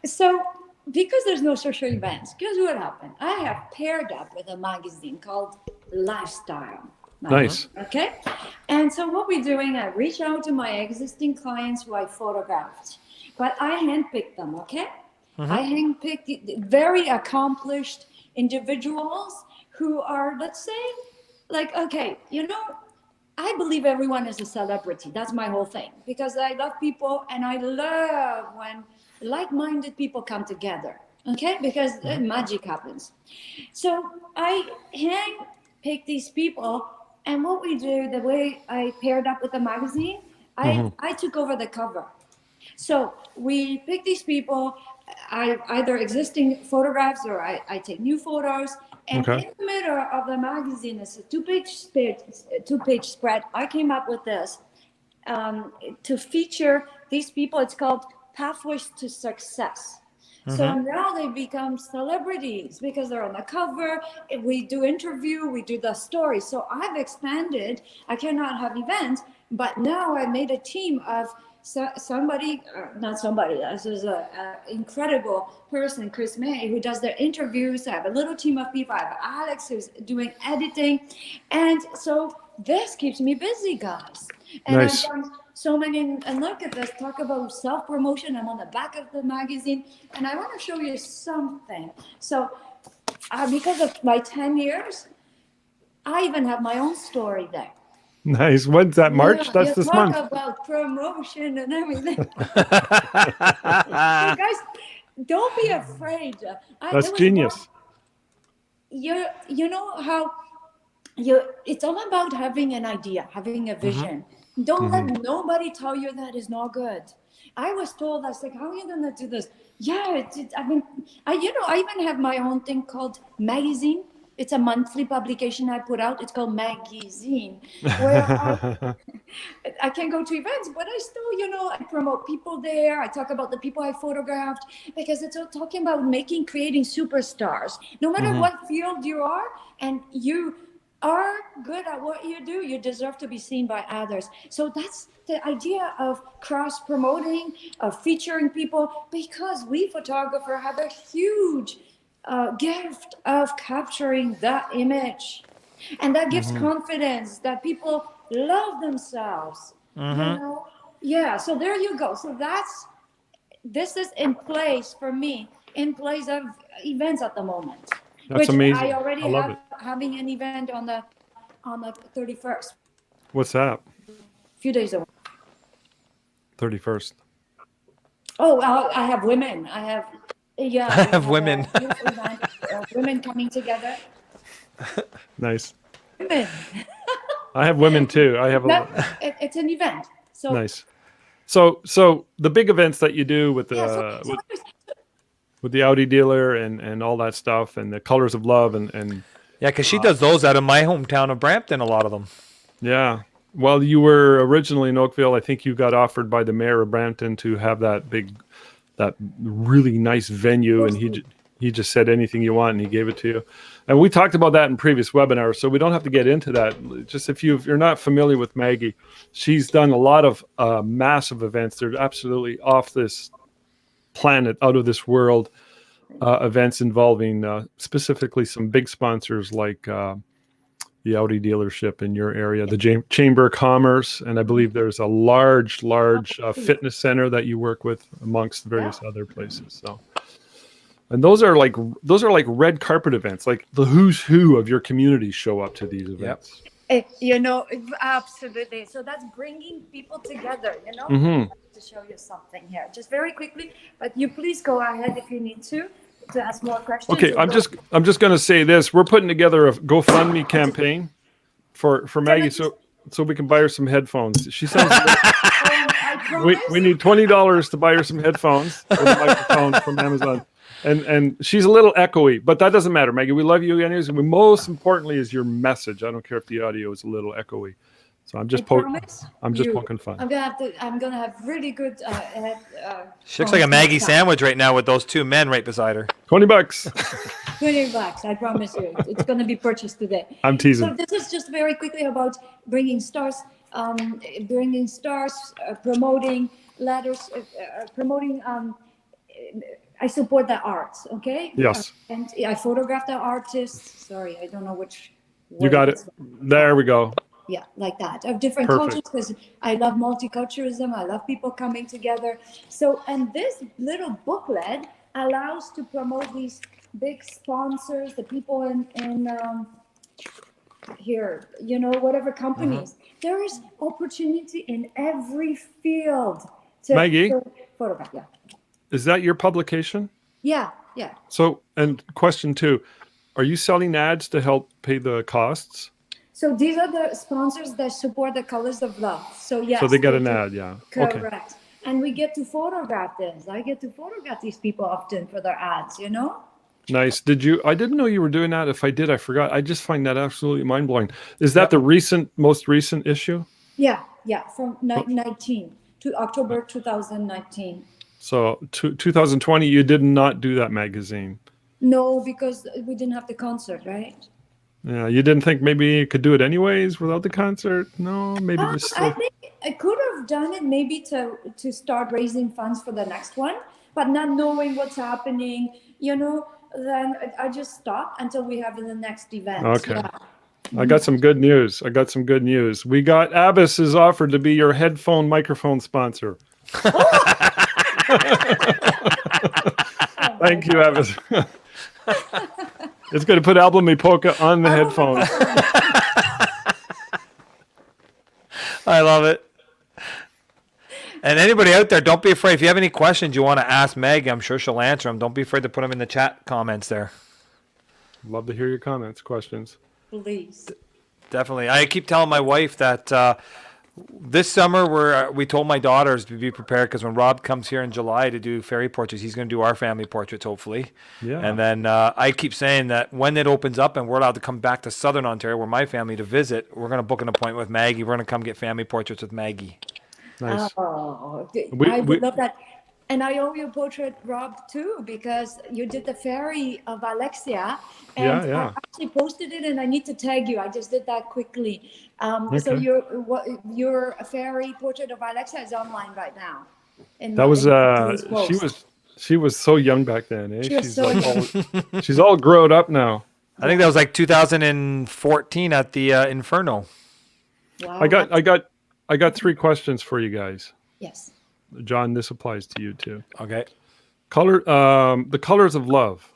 so, because there's no social events, guess what happened? I have paired up with a magazine called Lifestyle. Nice. Okay. And so what we're doing, I reach out to my existing clients who I photographed, but I handpicked them. Okay. I handpicked very accomplished individuals who are, let's say, like, okay, you know, I believe everyone is a celebrity. That's my whole thing, because I love people and I love when like-minded people come together. Okay. Because magic happens. So I handpicked these people. And what we do, the way I paired up with the magazine, I took over the cover. So we pick these people, either existing photographs or I take new photos. And in the middle of the magazine is a two-page spread. I came up with this to feature these people. It's called Pathways to Success. So now they become celebrities because they're on the cover. We do interview, we do the story. So I've expanded. I cannot have events, but now I made a team of not somebody. This is an incredible person, Chris May, who does the interviews. I have a little team of people. I have Alex who's doing editing. And so this keeps me busy, guys. And Nice. I've done so many, and look at this, talk about self-promotion. I'm on the back of the magazine, and I want to show you something. So because of my 10 years, I even have my own story there. Nice. When's that? March? Yeah, That's you this talk month. about promotion and everything. So guys, don't be afraid. That's genius. You know how it's all about having an idea, having a vision. Don't let nobody tell you that is not good. I was told, I was like, how are you going to do this? Yeah, I even have my own thing called Magazine. It's a monthly publication I put out. It's called Magazine, where I can go to events, but I still, I promote people there. I talk about the people I photographed, because it's all talking about creating superstars. No matter what field you are, and are good at what you do, you deserve to be seen by others. So that's the idea of cross promoting, of featuring people, because we photographers have a huge gift of capturing that image. And that gives confidence that people love themselves. You know? Yeah, so there you go. So this is in place for me, in place of events at the moment. That's which amazing. I already I love have it. having an event on the 31st, What's that? a few days away. 31st. Oh, well, I have women. I have, yeah. I have women. A beautiful event, women coming together. Nice. Women. I have women too. I have No, it's an event. So nice. So the big events that you do with the yeah, with the Audi dealer and all that stuff and the Colors of Love and Yeah, because she does those out of my hometown of Brampton, a lot of them. yeah. Well, you were originally in Oakville. I think you got offered by the mayor of Brampton to have that really nice venue, and he just said anything you want, and he gave it to you. And we talked about that in previous webinars, so we don't have to get into that. Just if you're not familiar with Maggie, she's done a lot of massive events. They're absolutely off this planet, out of this world events involving specifically some big sponsors like the Audi dealership in your area, the Chamber of Commerce, and I believe there's a large fitness center that you work with amongst various other places. So, and those are like red carpet events, like the who's who of your community show up to these events. you know, absolutely. So that's bringing people together. You know, to show you something here, just very quickly. But you please go ahead if you need to ask more questions. Okay, I'm just going to say this: we're putting together a GoFundMe campaign for Maggie, so we can buy her some headphones. She sounds. We need $20 to buy her some headphones with a microphone from Amazon, and she's a little echoey, but that doesn't matter, Maggie. We love you anyways, and most importantly is your message. I don't care if the audio is a little echoey. So I'm just poking fun. I'm gonna have really good. She looks like a Maggie sandwich right now with those two men right beside her. $20. $20, I promise you. It's gonna be purchased today. I'm teasing. So this is just very quickly about bringing stars, promoting letters, promoting. I support the arts. Okay. Yes. And I photograph the artists. Sorry, I don't know which. You got it. There we go. Yeah, like that, of different cultures, because I love multiculturalism. I love people coming together. So, and this little booklet allows to promote these big sponsors, the people in here, you know, whatever companies. There is opportunity in every field Maggie? photograph. Yeah. Is that your publication? Yeah. So, and question 2, are you selling ads to help pay the costs? So these are the sponsors that support the Colors of Love. So yes. So they get an ad, yeah. Correct. Okay. And we get to photograph this. I get to photograph these people often for their ads, you know? Nice. I didn't know you were doing that. If I did, I forgot. I just find that absolutely mind-blowing. Is that the most recent issue? Yeah. From 19 to October 2019. So 2020, you did not do that magazine. No, because we didn't have the concert, right? Yeah, you didn't think maybe you could do it anyways without the concert? No, maybe just. I think I could have done it maybe to start raising funds for the next one, but not knowing what's happening, you know, then I just stopped until we have the next event. Okay. Yeah. I got some good news. We got Abbas is offered to be your headphone microphone sponsor. Thank you, Abbas. It's going to put Album Polka on the headphones. I love it. And anybody out there, don't be afraid. If you have any questions you want to ask Maggie, I'm sure she'll answer them. Don't be afraid to put them in the chat comments there. Love to hear your comments, questions. Please. Definitely. I keep telling my wife that this summer we told my daughters to be prepared, because when Rob comes here in July to do fairy portraits, he's going to do our family portraits, hopefully. Yeah. And then I keep saying that when it opens up and we're allowed to come back to Southern Ontario, where my family to visit, we're going to book an appointment with Maggie. We're going to come get family portraits with Maggie. Nice. Oh, I would love that. And I owe you a portrait, Rob, too, because you did the fairy of Alexia. And Yeah. I actually posted it, and I need to tag you. I just did that quickly. So Okay. your fairy portrait of Alexia is online right now. That was today's post. she was so young back then, eh? She was She's so like young. she's all grown up now. I think that was like 2014 at the Inferno. Wow. I got 3 questions for you guys. Yes. John, this applies to you too. Okay. The colors of love.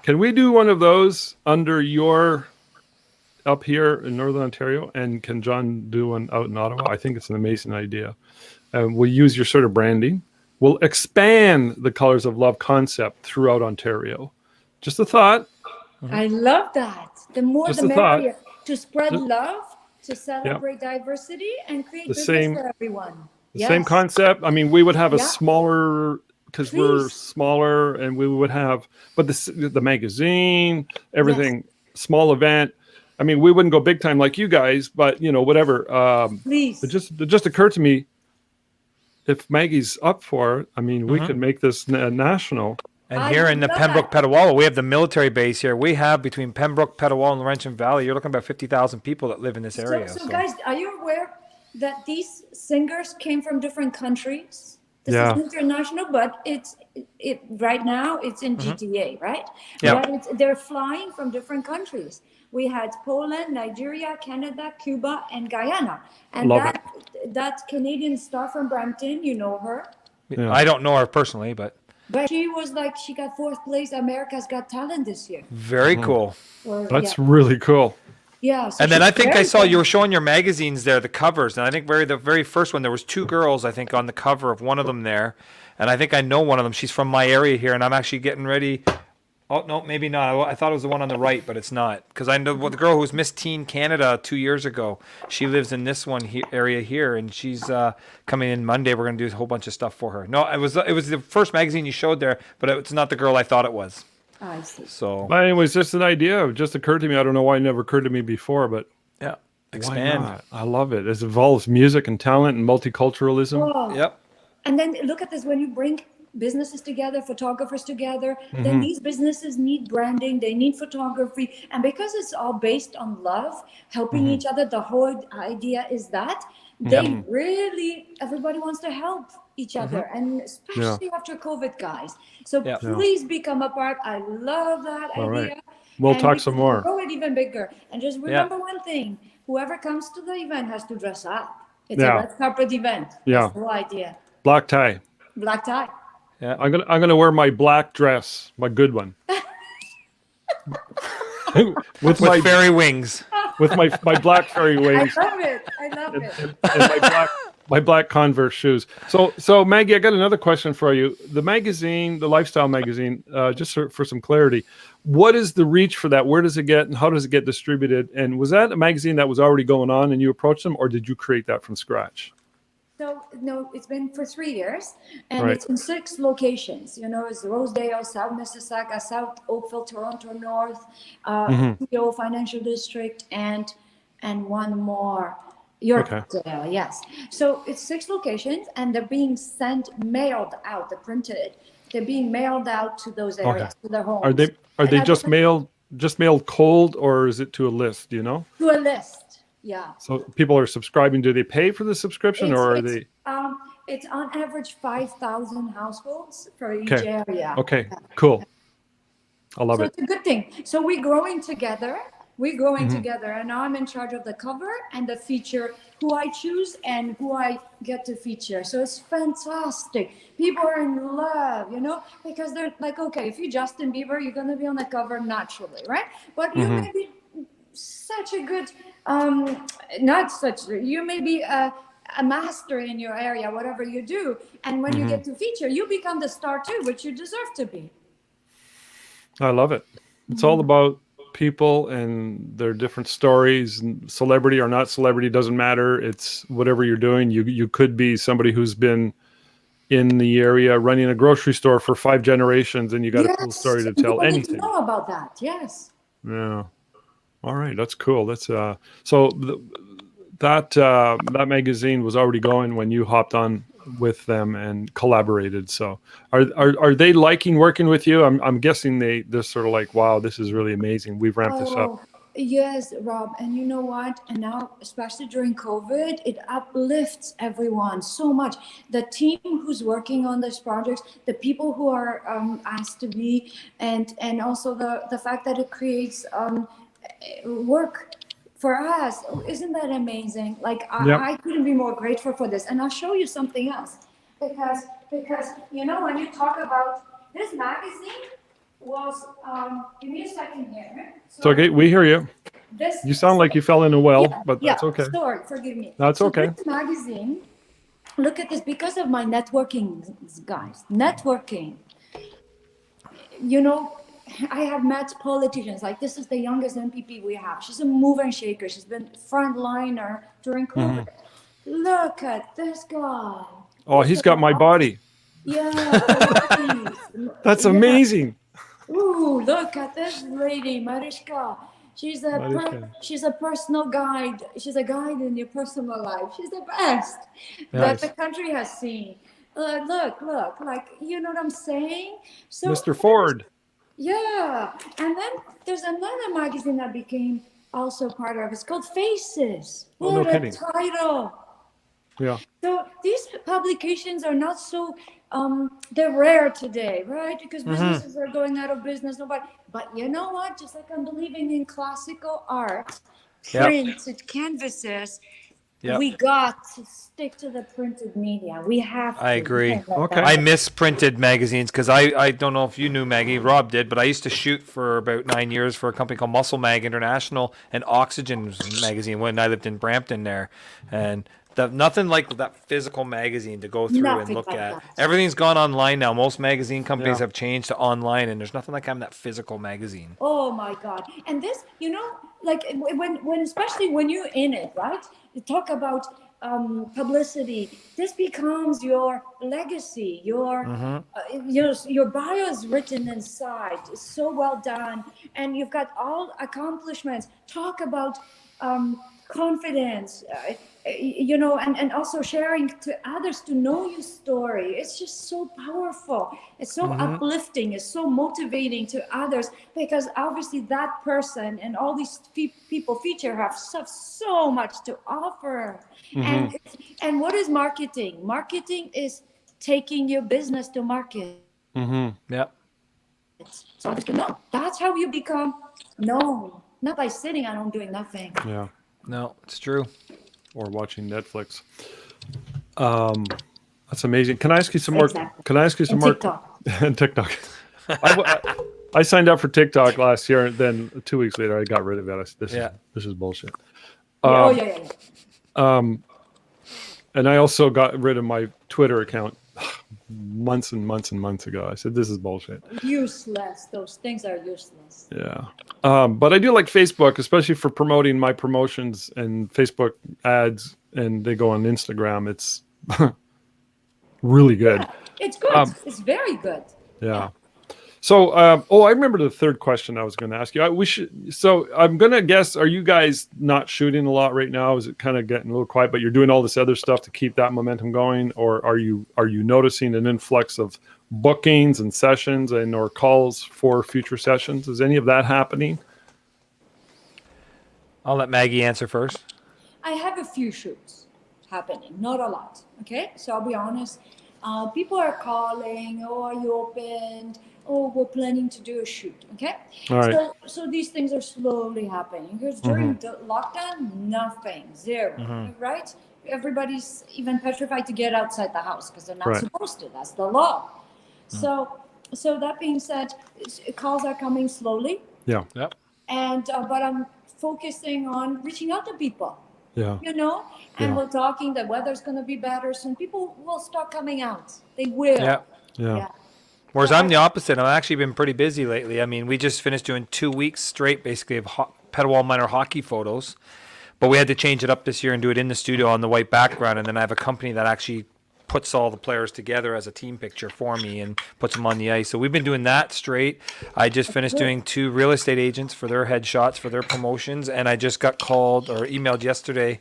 Can we do one of those under your up here in Northern Ontario? And can John do one out in Ottawa? I think it's an amazing idea. We'll use your sort of branding. We'll expand the colors of love concept throughout Ontario. Just a thought. I love that. The more Just the a thought. merrier. To spread love, to celebrate diversity, and create business for everyone. The same concept. I mean, we would have a Yeah. smaller, because we're Please. smaller, and we would have, but the magazine, everything, small event. I mean, we wouldn't go big time like you guys, but whatever. Please. It just occurred to me, if Maggie's up for it, I mean, we could make this national. And I here in the love Pembroke that. Petawawa, we have the military base here. We have between Pembroke, Petawawa, and Laurentian Valley, you're looking about 50,000 people that live in this area. So guys, are you aware that these singers came from different countries? This Yeah. is international, but it right now it's in GTA, right? Yeah. But they're flying from different countries. We had Poland, Nigeria, Canada, Cuba, and Guyana. And Love that Canadian star from Brampton, you know her. Yeah. I don't know her personally, but But she got 4th place America's Got Talent this year. very cool. That's really cool. Yeah. So And then she's I think I very saw you famous. were showing your magazines there, the covers. And I think the very first one, there was 2 girls, I think, on the cover of one of them there. And I think I know one of them. She's from my area here, and I'm actually getting ready. Oh, no, maybe not. I thought it was the one on the right, but it's not. Because I know the girl who was Miss Teen Canada 2 years ago. She lives in this area here, and she's coming in Monday. We're going to do a whole bunch of stuff for her. No, it was the first magazine you showed there, but it's not the girl I thought it was. I see. So, But anyways, just an idea. It just occurred to me. I don't know why it never occurred to me before, but yeah, why expand. not? I love it. It involves music and talent and multiculturalism. Oh. Yep. And then look at this, when you bring businesses together, photographers together, then these businesses need branding, they need photography. And because it's all based on love, helping each other, the whole idea is that they really, everybody wants to help each other. And especially after COVID, guys. So please become a part. I love that All idea. right. We'll And talk we some can more. grow it even bigger. And just remember one thing, whoever comes to the event has to dress up. It's a red carpet event. Yeah. That's the whole idea. Black tie. Black tie. I'm gonna wear my black dress, my good one, with my Fairy wings. my black fairy I wings love it. I love it. and my black Converse shoes. So Maggie, I got another question for you. The magazine, the lifestyle magazine, just for some clarity, what is the reach for that? Where does it get, and how does it get distributed? And was that a magazine that was already going on, and you approached them, or did you create that from scratch? So, no, it's been for 3 years, and Right. it's in 6 locations. It's Rosedale, South Mississauga, South Oakville, Toronto North, TO Financial District, and one more. Yorkdale, yes. So it's 6 locations, and they're being mailed out. They're printed. They're being mailed out to those areas, to their homes. Are they And just mailed cold, or is it to a list? Do you know? to a list? Yeah. So people are subscribing. Do they pay for the subscription, or are they? It's on average 5,000 households for each Okay. area. Okay, cool. I love So it. it's a good thing. So we're growing together. And now I'm in charge of the cover and the feature, who I choose and who I get to feature. So it's fantastic. People are in love, because they're like, okay, if you're Justin Bieber, you're going to be on the cover naturally, right? But you may be such a good, you may be a master in your area, whatever you do. And when you get to feature, you become the star too, which you deserve to be. I love it. It's all about people and their different stories, and celebrity or not celebrity doesn't matter. It's whatever you're doing. You could be somebody who's been in the area running a grocery store for 5 generations, and you got a cool story to tell. People need Anything. to know about that. Yes. Yeah. All right, that's cool. That's that magazine was already going when you hopped on with them and collaborated. So are they liking working with you? I'm guessing they're sort of like, wow, this is really amazing. We've ramped this up. Yes, Rob. And you know what? And now, especially during COVID, it uplifts everyone so much. The team who's working on this project, the people who are asked to be, and also the fact that it creates work for us. Isn't that amazing? Like, I couldn't be more grateful for this. And I'll show you something else. Because you know, when you talk about this magazine, was give me a second here. So, it's okay, we hear you. You sound like you fell in a well, but that's okay. Sorry, forgive me. That's okay. This magazine, look at this, because of my networking, guys. Networking. You know, I have met politicians. Like, this is the youngest MPP we have. She's a mover and shaker. She's been frontliner during COVID. Look at this guy. Oh, he's got my body. Yeah. That's amazing. Ooh, look at this lady, Mariska. She's a personal guide. She's a guide in your personal life. She's the best that the country has seen. Look, like, you know what I'm saying? So, Mr. Ford. Yeah. And then there's another magazine that became also part of it. It's called Faces. Oh, no kidding. Title. Yeah. So these publications are not so, they're rare today, right? Because businesses are going out of business. But you know what? Just like I'm believing in classical art, printed canvases, we got to stick to the printed media. We have to. I agree. Okay. I miss printed magazines because I don't know if you knew, Maggie, Rob did, but I used to shoot for about 9 years for a company called Muscle Mag International, and Oxygen magazine when I lived in Brampton there. And nothing like that physical magazine to go through and look at. Everything's gone online now. Most magazine companies have changed to online, and there's nothing like having that physical magazine. Oh my God. And this, you know, like when especially when you're in it, right? You talk about publicity. This becomes your legacy. Your bio is written inside. It's so well done. And you've got all accomplishments. Talk about confidence, you know, and also sharing to others to know your story. It's just so powerful. It's so uplifting. It's so motivating to others, because obviously that person and all these people featured have so much to offer. And what is marketing? Marketing is taking your business to market. Yeah. So no, that's how you become known. Not by sitting at home doing nothing. Yeah. No, it's true. Or watching Netflix. That's amazing. Can I ask you some more? Can I ask you some more? TikTok. And TikTok. I signed up for TikTok last year, and then 2 weeks later I got rid of it. I said, this is bullshit. And I also got rid of my Twitter account months and months and months ago. I said, this is bullshit. Useless. Those things are useless. Yeah. But I do like Facebook, especially for promoting my promotions and Facebook ads, and they go on Instagram. It's really good. Yeah, it's good. It's very good. Yeah. So, I remember the third question I was going to ask you. So I'm going to guess, are you guys not shooting a lot right now? Is it kind of getting a little quiet, but you're doing all this other stuff to keep that momentum going? Or are you noticing an influx of bookings and sessions or calls for future sessions? Is any of that happening? I'll let Maggie answer first. I have a few shoots happening, not a lot. Okay, so I'll be honest. People are calling. Oh, are you opened? Oh, we're planning to do a shoot. Okay. All right. So these things are slowly happening. Because during the lockdown, nothing, zero. Right? Everybody's even petrified to get outside the house because they're not supposed to. That's the law. So that being said, calls are coming slowly. Yeah. Yep. And but I'm focusing on reaching out to people. Yeah. You know, and we're talking. The weather's going to be better soon. People will start coming out. They will. Yeah. Whereas I'm the opposite. I've actually been pretty busy lately. I mean, we just finished doing 2 weeks straight, basically, of Pedal Minor hockey photos. But we had to change it up this year and do it in the studio on the white background. And then I have a company that actually puts all the players together as a team picture for me and puts them on the ice. So we've been doing that straight. I just finished doing 2 real estate agents for their headshots, for their promotions. And I just got called or emailed yesterday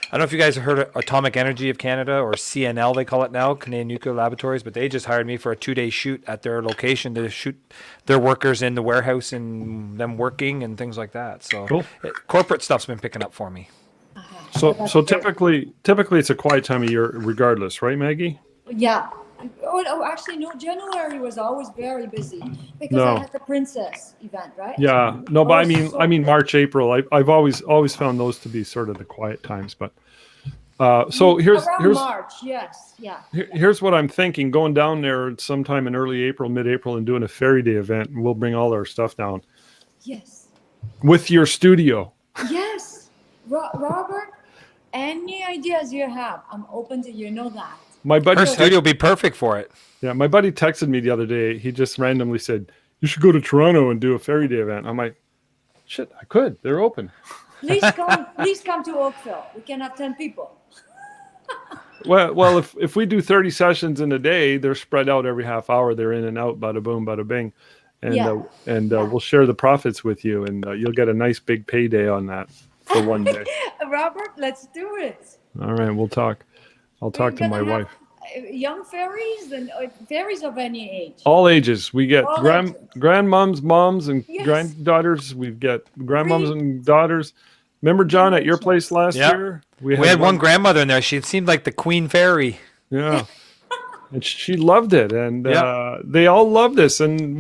I don't know if you guys have heard of Atomic Energy of Canada, or CNL they call it now, Canadian Nuclear Laboratories, but they just hired me for a 2-day shoot at their location to shoot their workers in the warehouse and them working and things like that. So Cool. corporate stuff's been picking up for me. So typically it's a quiet time of year regardless, right, Maggie? Yeah. Oh, actually, no. January was always very busy because No. I had the princess event, right? Yeah. No, but Oh, I mean March, April. I've always found those to be sort of the quiet times. But so here's March. Yes. Yeah. here's what I'm thinking: going down there sometime in early April, mid-April, and doing a fairy day event, and we'll bring all our stuff down Yes. with your studio. Yes. Robert, any ideas you have, I'm open to, you know that. My buddy, Her studio will be perfect for it. yeah, my buddy texted me the other day. He just randomly said, "You should go to Toronto and do a fairy day event." I'm like, "Shit, I could. They're open." Please come to Oakville. We can have 10 people. Well, if we do 30 sessions in a day, they're spread out every half hour. They're in and out, bada boom, bada bing, and Yeah. we'll share the profits with you, and you'll get a nice big payday on that for one day. Robert, let's do it. All right, we'll talk. I'll talk to my wife. Young fairies and fairies of any age. All ages. We get All ages. grandmoms, moms, and Yes. granddaughters. We've got grandmoms and daughters. Remember, John, at your place last Yep. year? We had one grandmother in there. She seemed like the queen fairy. Yeah. And she loved it. And Yeah. they all love this. And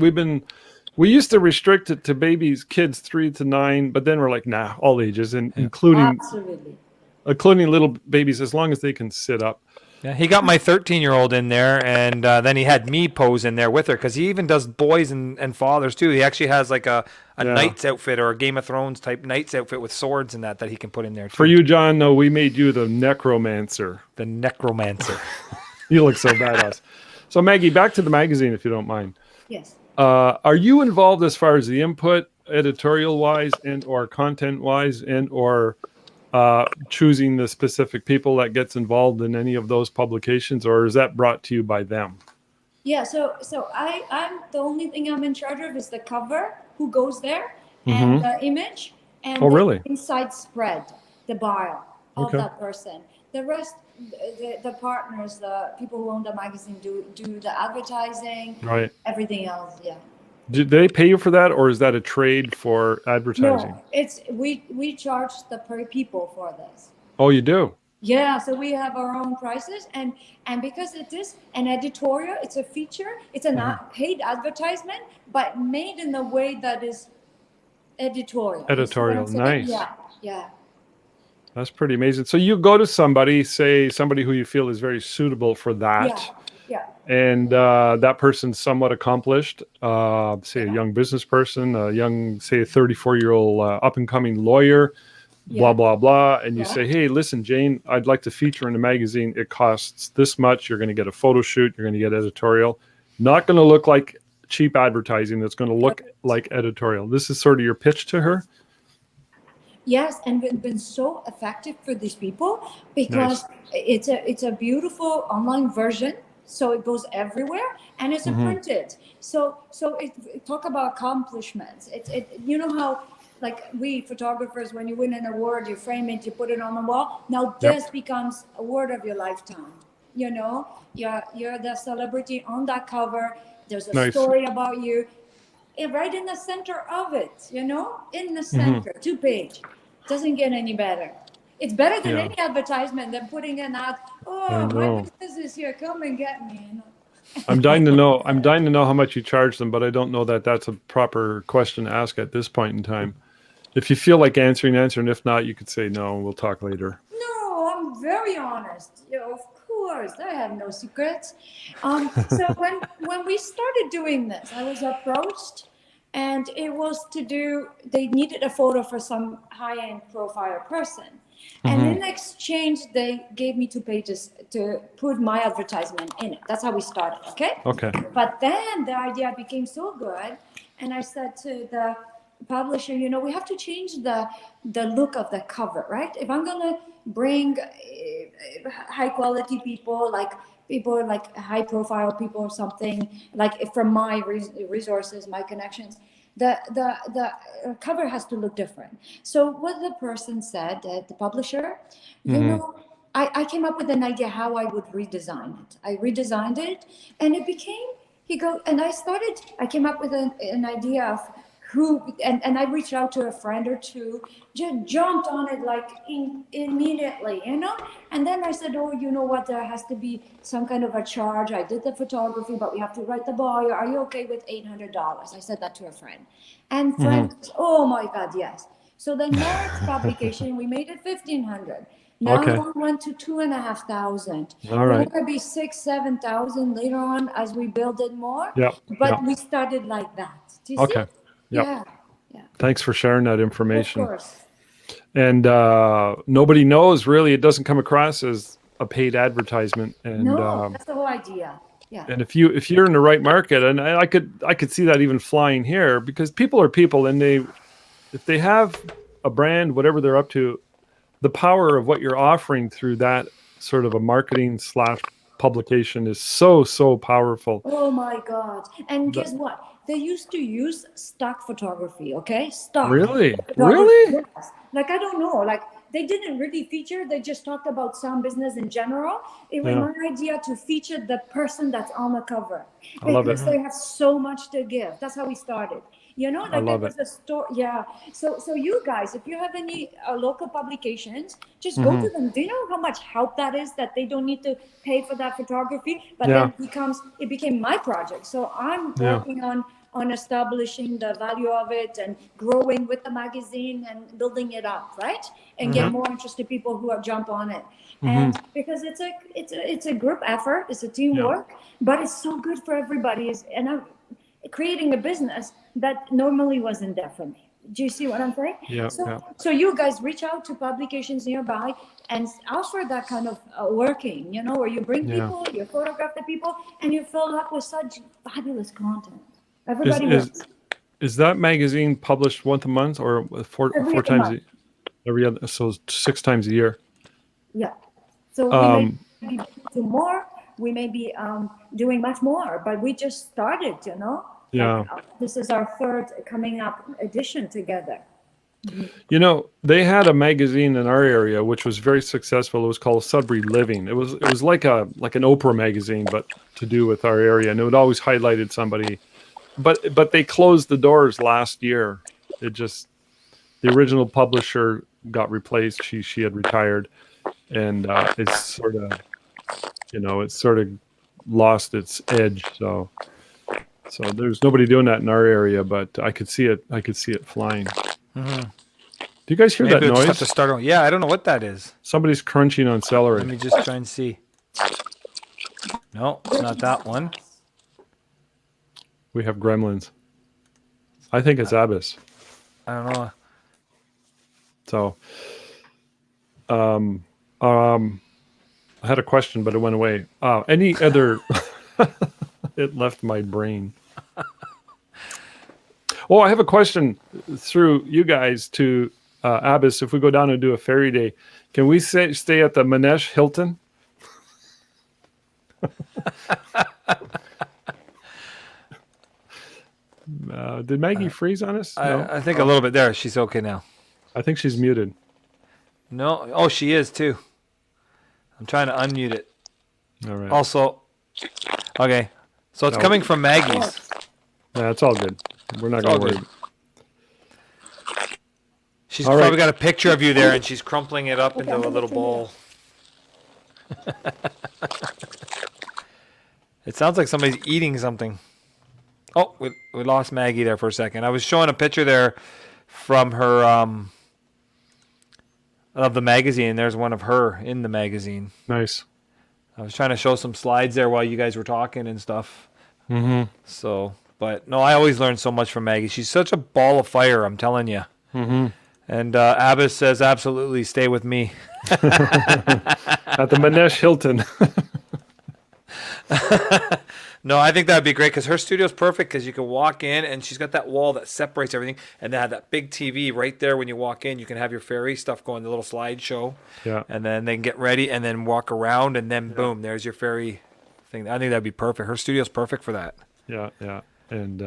we used to restrict it to kids 3 to 9, but then we're like, nah, all ages, and including little babies, as long as they can sit up. Yeah, he got my 13-year-old in there, and then he had me pose in there with her, because he even does boys and fathers too. He actually has like a knight's outfit, or a Game of Thrones type knight's outfit with swords and that he can put in there too. For you, John, no, we made you the necromancer. The necromancer. You look so badass. So Maggie, back to the magazine, if you don't mind. Yes. Are you involved as far as the input, editorial wise, and or content wise, and or choosing the specific people that gets involved in any of those publications, or is that brought to you by them? Yeah, so I'm the only thing I'm in charge of is the cover, who goes there, and the image, and the inside spread, the bio of that person. The rest, the partners, the people who own the magazine do the advertising, right? Everything else, yeah. Do they pay you for that, or is that a trade for advertising? No, it's we charge the per people for this. Oh, you do? Yeah, so we have our own prices, and because it is an editorial, it's a feature, it's a paid advertisement, but made in a way that is editorial. Editorial, nice. Yeah. That's pretty amazing. So you go to somebody, say somebody who you feel is very suitable for that. Yeah. And that person's somewhat accomplished, say a young business person, a young, say a 34-year-old up-and-coming lawyer, blah, blah, blah. And you say, hey, listen, Jane, I'd like to feature in a magazine. It costs this much. You're going to get a photo shoot. You're going to get editorial. Not going to look like cheap advertising. It's going to look like editorial. This is sort of your pitch to her? Yes, and been so effective for these people because it's a beautiful online version. So it goes everywhere, and it's printed. So it talk about accomplishments. It you know how, like, we photographers, when you win an award, you frame it, you put it on the wall. Now this becomes award of your lifetime. You know, you're the celebrity on that cover. There's a story about you, right in the center of it. You know, in the center, 2-page. Doesn't get any better. It's better than any advertisement than putting an ad. Oh, my business is here. Come and get me. You know? I'm dying to know. I'm dying to know how much you charge them, but I don't know that that's a proper question to ask at this point in time. If you feel like answering, answer, and if not, you could say no. We'll talk later. No, I'm very honest. Yeah, of course, I have no secrets. So when we started doing this, I was approached. And it was they needed a photo for some high-end profile person. And in exchange, they gave me 2 pages to put my advertisement in it. That's how we started, okay? Okay. But then the idea became so good. And I said to the publisher, you know, we have to change the look of the cover, right? If I'm going to bring high-quality people like high profile people or something, like from my resources, my connections, the cover has to look different. So what the person said, the publisher, you know, I came up with an idea how I would redesign it. I redesigned it, and it became. I came up with an idea of who, and I reached out to a friend or two, just jumped on it like immediately, you know? And then I said, oh, you know what, there has to be some kind of a charge. I did the photography, but we have to write the bio. Are you okay with $800? I said that to a friend. And friend, oh my God, yes. So the next publication, we made it 1,500. Now Okay. we went to 2,500. All right. We're gonna be 6,000-7,000 later on as we build it more. Yep, But yep. we started like that. Do you Okay. see? Yep. Yeah. Yeah. Thanks for sharing that Of information. course. And nobody knows really. It doesn't come across as a paid advertisement. And No, that's the whole idea. Yeah. and if you're in the right market, and I could see that even flying here, because people are people, and if they have a brand, whatever they're up to, the power of what you're offering through that sort of a marketing / publication is so powerful. Oh my God. And guess what? They used to use stock photography, okay? Stock. Really? photography, Really? Yes. Like, I don't know. Like, they didn't really feature, they just talked about sound business in general. It was Yeah. my idea to feature the person that's on the cover. I love Because it. they have so much to give. That's how we started. You know, like love there was a store. Yeah. So you guys, if you have any local publications, just go to them. Do you know how much help that is? That they don't need to pay for that photography, but Yeah. then it became my project. So I'm Yeah. working on establishing the value of it and growing with the magazine and building it up, right? And get more interested people who are jump on it. And because it's a group effort, it's a teamwork, but it's so good for everybody. And I'm creating a business that normally wasn't there for me. Do you see what I'm saying? Yeah, So, yeah. so you guys reach out to publications nearby and ask for that kind of working, you know, where you bring Yeah. people, you photograph the people, and you fill up with such fabulous content. Is, Everybody is, wins. is that magazine published once a month or four Every other times month. every other, so 6 times a year? Yeah. So we may be doing more. We may be doing much more, but we just started, you know. Yeah. Like, this is our third coming up edition together. You know, they had a magazine in our area which was very successful. It was called Sudbury Living. It was like an Oprah magazine, but to do with our area, and it would always highlighted somebody. But they closed the doors last year. The original publisher got replaced. She had retired, and it's sort of lost its edge. So there's nobody doing that in our area, but I could see it. I could see it flying. Do you guys hear Maybe that we'll just noise? have to start. Yeah, I don't know what that is. Somebody's crunching on Let celery. me just try and see. No, it's not that one. We have gremlins. I think it's Abyss. I don't know. So, I had a question, but it went away. Any other? It left my brain. Oh, I have a question through you guys to Abyss. If we go down and do a fairy day, can we stay at the Manesh Hilton? Did Maggie freeze on us? No? I think a little bit there. She's okay now. I think she's muted. No. Oh, she is too. I'm trying to unmute it. All right. Also, okay. So it's No. coming from Maggie's. Yeah, it's all good. We're not all going to good. worry. She's All probably right. got a picture of you there, and she's crumpling it up into a little bowl. It sounds like somebody's eating something. Oh, we lost Maggie there for a second. I was showing a picture there from her of the magazine, and there's one of her in the magazine. Nice. I was trying to show some slides there while you guys were talking and stuff. Mm-hmm. So, but no, I always learn so much from Maggie. She's such a ball of fire, I'm telling you. Mm-hmm. And Abbas says, absolutely, stay with me. At the Manesh Hilton. No, I think that would be great because her studio's perfect because you can walk in and she's got that wall that separates everything. And they have that big TV right there when you walk in. You can have your fairy stuff going, the little slideshow. Yeah. And then they can get ready and then walk around and then boom, there's your fairy thing. I think that'd be perfect. Her studio's perfect for that. Yeah, yeah. And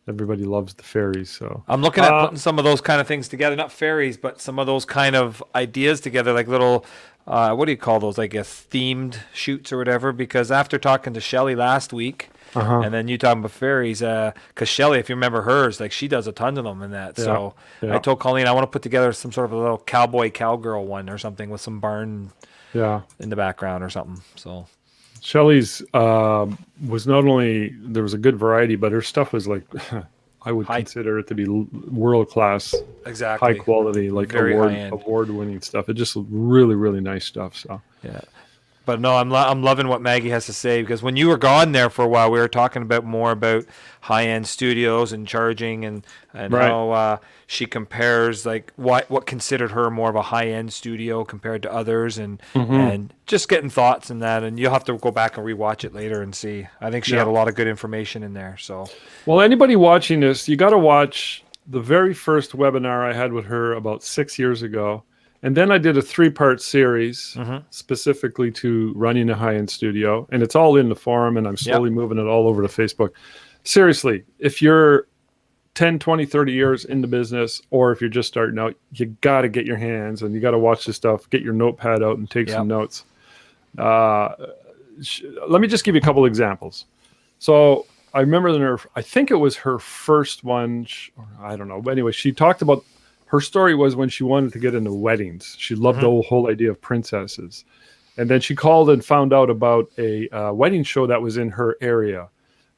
everybody loves the fairies. So I'm looking at putting some of those kind of things together, not fairies, but some of those kind of ideas together, like little, what do you call those? I guess themed shoots or whatever. Because after talking to Shelly last week, and then you talking about fairies, because Shelly, if you remember hers, like she does a ton of them in that. Yeah, So yeah. I told Colleen I want to put together some sort of a little cowboy cowgirl one or something with some barn yeah. in the background or something. So Shelley's was not only there was a good variety, but her stuff was like I would consider it to be world class, exactly, high quality, like very high end, award winning stuff. It just really really nice stuff. So yeah. But no, I'm loving what Maggie has to say, because when you were gone there for a while, we were talking about more about high end studios and charging and Right. how she compares like what considered her more of a high end studio compared to others, and just getting thoughts and that. And you'll have to go back and rewatch it later and see. I think she had a lot of good information in there. So well, anybody watching this, you got to watch the very first webinar I had with her about 6 years ago. And then I did a 3-part series specifically to running a high-end studio. And it's all in the forum, and I'm slowly moving it all over to Facebook. Seriously, if you're 10, 20, 30 years in the business, or if you're just starting out, you got to get your hands and you got to watch this stuff, get your notepad out and take some notes. Let me just give you a couple examples. So I remember I think it was her first one. I don't know. But anyway, she talked about her story was when she wanted to get into weddings. She loved the whole idea of princesses. And then she called and found out about a wedding show that was in her area.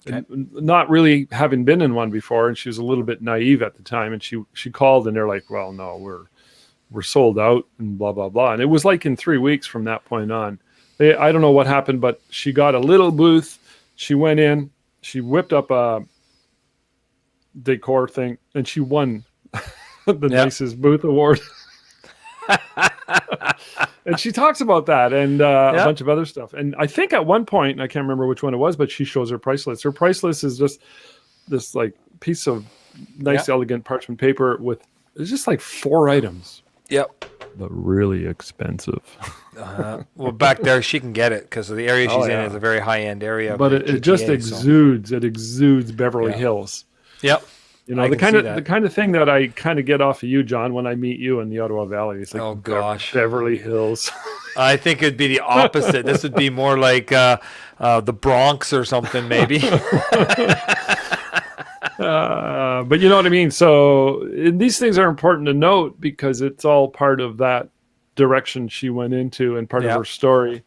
Okay. Not really having been in one before, and she was a little bit naive at the time. And she called, and they're like, "Well, no, we're sold out," and blah blah blah. And it was like in 3 weeks from that point on. I don't know what happened, but she got a little booth. She went in, she whipped up a decor thing, and she won the nicest booth award. And she talks about that and a bunch of other stuff. And I think at one point, I can't remember which one it was, but she shows her price list. Her price list is just this like piece of nice, elegant parchment paper with it's just like 4 items. Yep. But really expensive. Well, back there she can get it because the area she's in is a very high-end area. But it just exudes. So. It exudes Beverly Hills. Yep. You know, the kind of thing that I kind of get off of you, John, when I meet you in the Ottawa Valley. It's like, oh gosh, Beverly Hills. I think it'd be the opposite. This would be more like the Bronx or something, maybe. But you know what I mean? So these things are important to note because it's all part of that direction she went into and part of her story.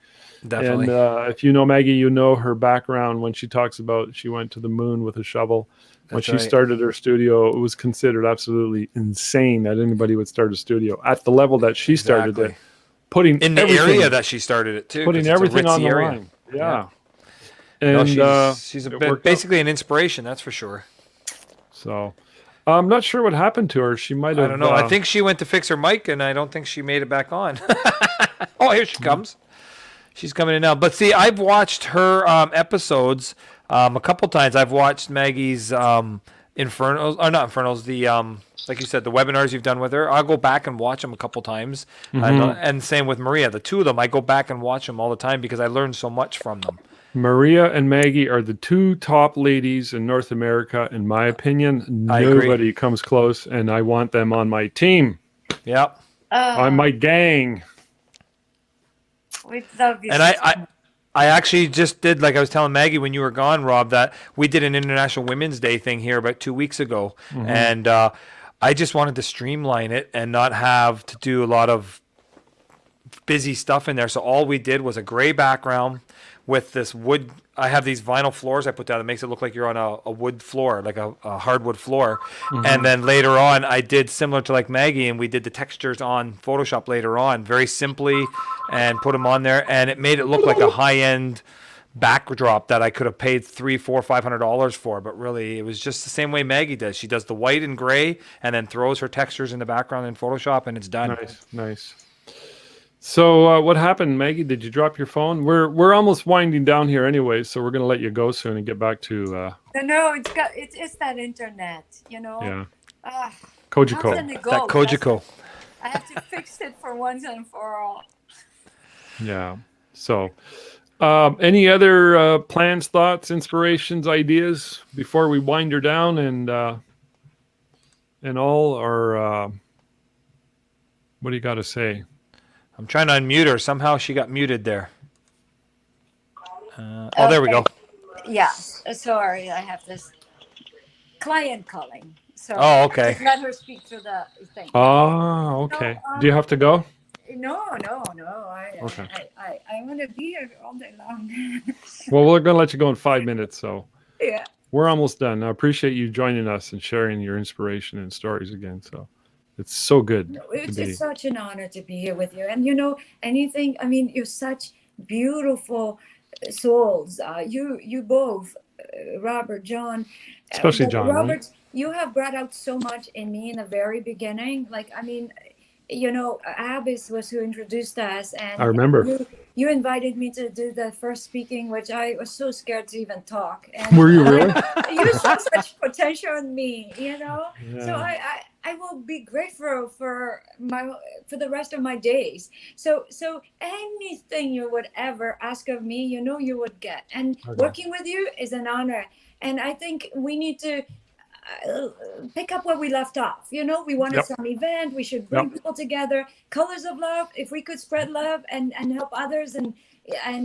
Definitely. And if you know Maggie, you know her background when she talks about she went to the moon with a shovel. When she started her studio, it was considered absolutely insane that anybody would start a studio at the level that she started it. Putting in the area that she started it too. Putting everything on the line. Yeah. And no, she's basically an inspiration, that's for sure. So I'm not sure what happened to her. She might have. I don't know. I think she went to fix her mic, and I don't think she made it back on. Oh, here she comes. She's coming in now. But see, I've watched her episodes a couple times. I've watched Maggie's Infernos, or not Infernos, the like you said, the webinars you've done with her. I'll go back and watch them a couple times. And same with Maria. The two of them, I go back and watch them all the time because I learned so much from them. Maria and Maggie are the 2 top ladies in North America, in my opinion. Nobody comes close, and I want them on my team. Yep. On my gang. We love you. And I actually just did, like I was telling Maggie when you were gone, Rob, that we did an International Women's Day thing here about 2 weeks ago. And I just wanted to streamline it and not have to do a lot of busy stuff in there. So all we did was a gray background with this wood. I have these vinyl floors I put down that makes it look like you're on a wood floor, like a hardwood floor. And then later on, I did similar to like Maggie, and we did the textures on Photoshop later on, very simply, and put them on there. And it made it look like a high-end backdrop that I could have paid $300, $400, $500 for. But really, it was just the same way Maggie does. She does the white and gray and then throws her textures in the background in Photoshop, and it's done. Nice. So what happened, Maggie? Did you drop your phone? We're almost winding down here anyway, so we're gonna let you go soon and get back to. No, it's that internet, you know. Yeah. Kojiko. That Kojiko. I have to fix it for once and for all. Yeah. So, Any other plans, thoughts, inspirations, ideas before we wind her down and all? Or what do you got to say? I'm trying to unmute her. Somehow she got muted there. Oh, there we go. Yeah. Sorry, I have this client calling. So Oh, okay. just let her speak through the thing. Oh, okay. So, Do you have to go? No. Okay. I want to be here all day long. Well, we're going to let you go in 5 minutes, so Yeah. we're almost done. I appreciate you joining us and sharing your inspiration and stories again. So it's so good No, to be. it's such an honor to be here with you. And anything, I mean, you're such beautiful souls. You both, Robert, John. Especially But John, right? Robert, you have brought out so much in me in the very beginning. Like, I mean, Abbas was who introduced us, and I remember. you invited me to do the first speaking, which I was so scared to even talk. And Were you really? you saw such potential in me, So Yeah. I will be grateful for the rest of my days. So anything you would ever ask of me, you would get. And Okay. working with you is an honor. And I think we need to pick up where we left off. We wanted Yep. some event. We should bring people together. Colors of love. If we could spread love and help others and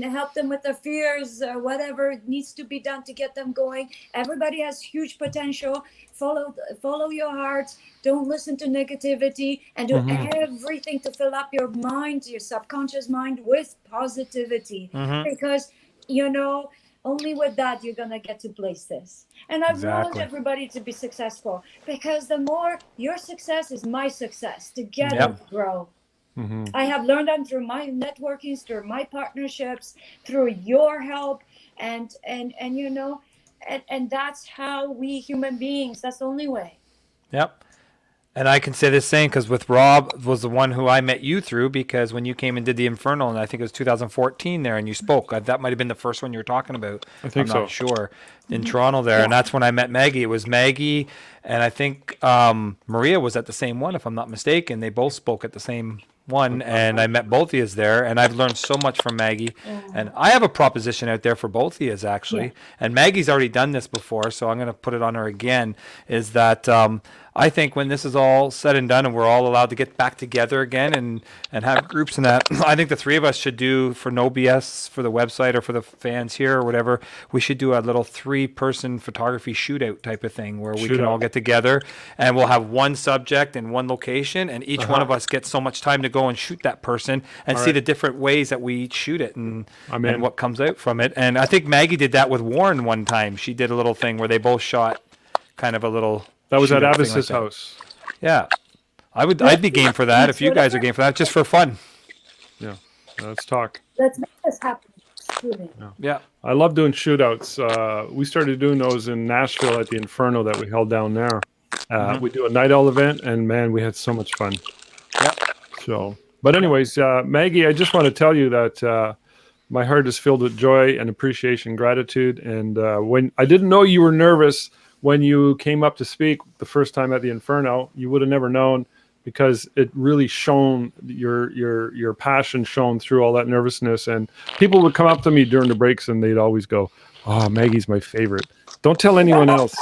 help them with their fears, whatever needs to be done to get them going. Everybody has huge potential. Follow your heart. Don't listen to negativity, and do everything to fill up your mind, your subconscious mind, with positivity. Because only with that you're gonna get to places. And I want Exactly. everybody to be successful, because the more your success is my success. Together Yep. we grow. Mm-hmm. I have learned that through my networking, through my partnerships, through your help, and that's how we human beings. That's the only way. Yep. And I can say the same because with Rob was the one who I met you through, because when you came and did the Infernal, and I think it was 2014 there, and you spoke. That might have been the first one you were talking about. I think I'm not so. sure. In Toronto there, and that's when I met Maggie. It was Maggie, and I think Maria was at the same one, if I'm not mistaken. They both spoke at the same one, and I met both of you there, and I've learned so much from Maggie. And I have a proposition out there for both of you actually. Yeah. And Maggie's already done this before, so I'm going to put it on her again. Is that I think when this is all said and done and we're all allowed to get back together again and have groups and that, I think the three of us should do for NoBS, for the website or for the fans here or whatever, we should do a little 3-person photography shootout type of thing where we can all get together and we'll have one subject in one location, and each one of us gets so much time to go and shoot that person and see the different ways that we each shoot it and what comes out from it. And I think Maggie did that with Warren one time. She did a little thing where they both shot kind of a little... That was at shootout thing Abbas's like that. house. Yeah. I'd be game for that if you guys are game for that, just for fun. Yeah. Let's talk. Let's make this happen. Shooting. Yeah. I love doing shootouts. We started doing those in Nashville at the Inferno that we held down there. We do a night owl event, and man, we had so much fun. Yep. So, but anyways, Maggie, I just want to tell you that my heart is filled with joy and appreciation, gratitude. And when I didn't know you were nervous when you came up to speak the first time at the Inferno, you would have never known, because it really shone, your passion shone through all that nervousness. And people would come up to me during the breaks and they'd always go, "Oh, Maggie's my favorite. Don't tell anyone else."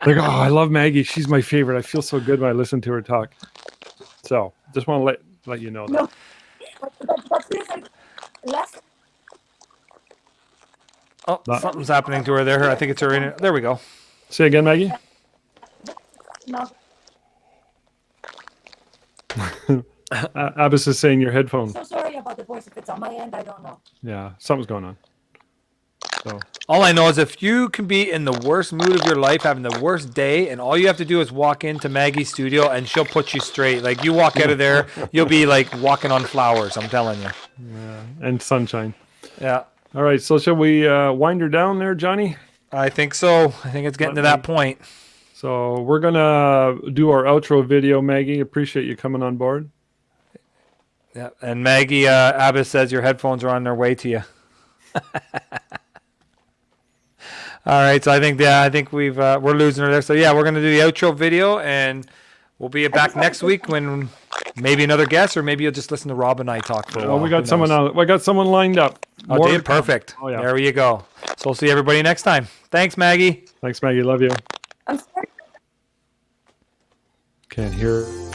Like, "Oh, I love Maggie. She's my favorite. I feel so good when I listen to her talk." So just want to let you know that. No. But feels like less. Oh, something's happening to her there. I think it's her in it. There we go. Say again, Maggie. No. Abbas is saying your headphones. So sorry about the voice. If it's on my end, I don't know. Yeah, something's going on. So All I know is if you can be in the worst mood of your life, having the worst day, and all you have to do is walk into Maggie's studio and she'll put you straight. Like, you walk out of there, you'll be like walking on flowers, I'm telling you. yeah, and sunshine. Yeah, All right, so shall we wind her down there, Johnny? I think so. I think it's getting to that point. So we're gonna do our outro video, Maggie. Appreciate you coming on board. Yeah, and Maggie, Abbas says your headphones are on their way to you. All right, so I think we're losing her there. So yeah, we're gonna do the outro video, and We'll be back next week when maybe another guest, or maybe you'll just listen to Rob and I talk for a while. We got someone on. We got someone lined up. Oh, More dude, to come. perfect. Oh, yeah. There you go. So we'll see everybody next time. Thanks, Maggie. Thanks, Maggie. Love you. I'm sorry. Can't hear.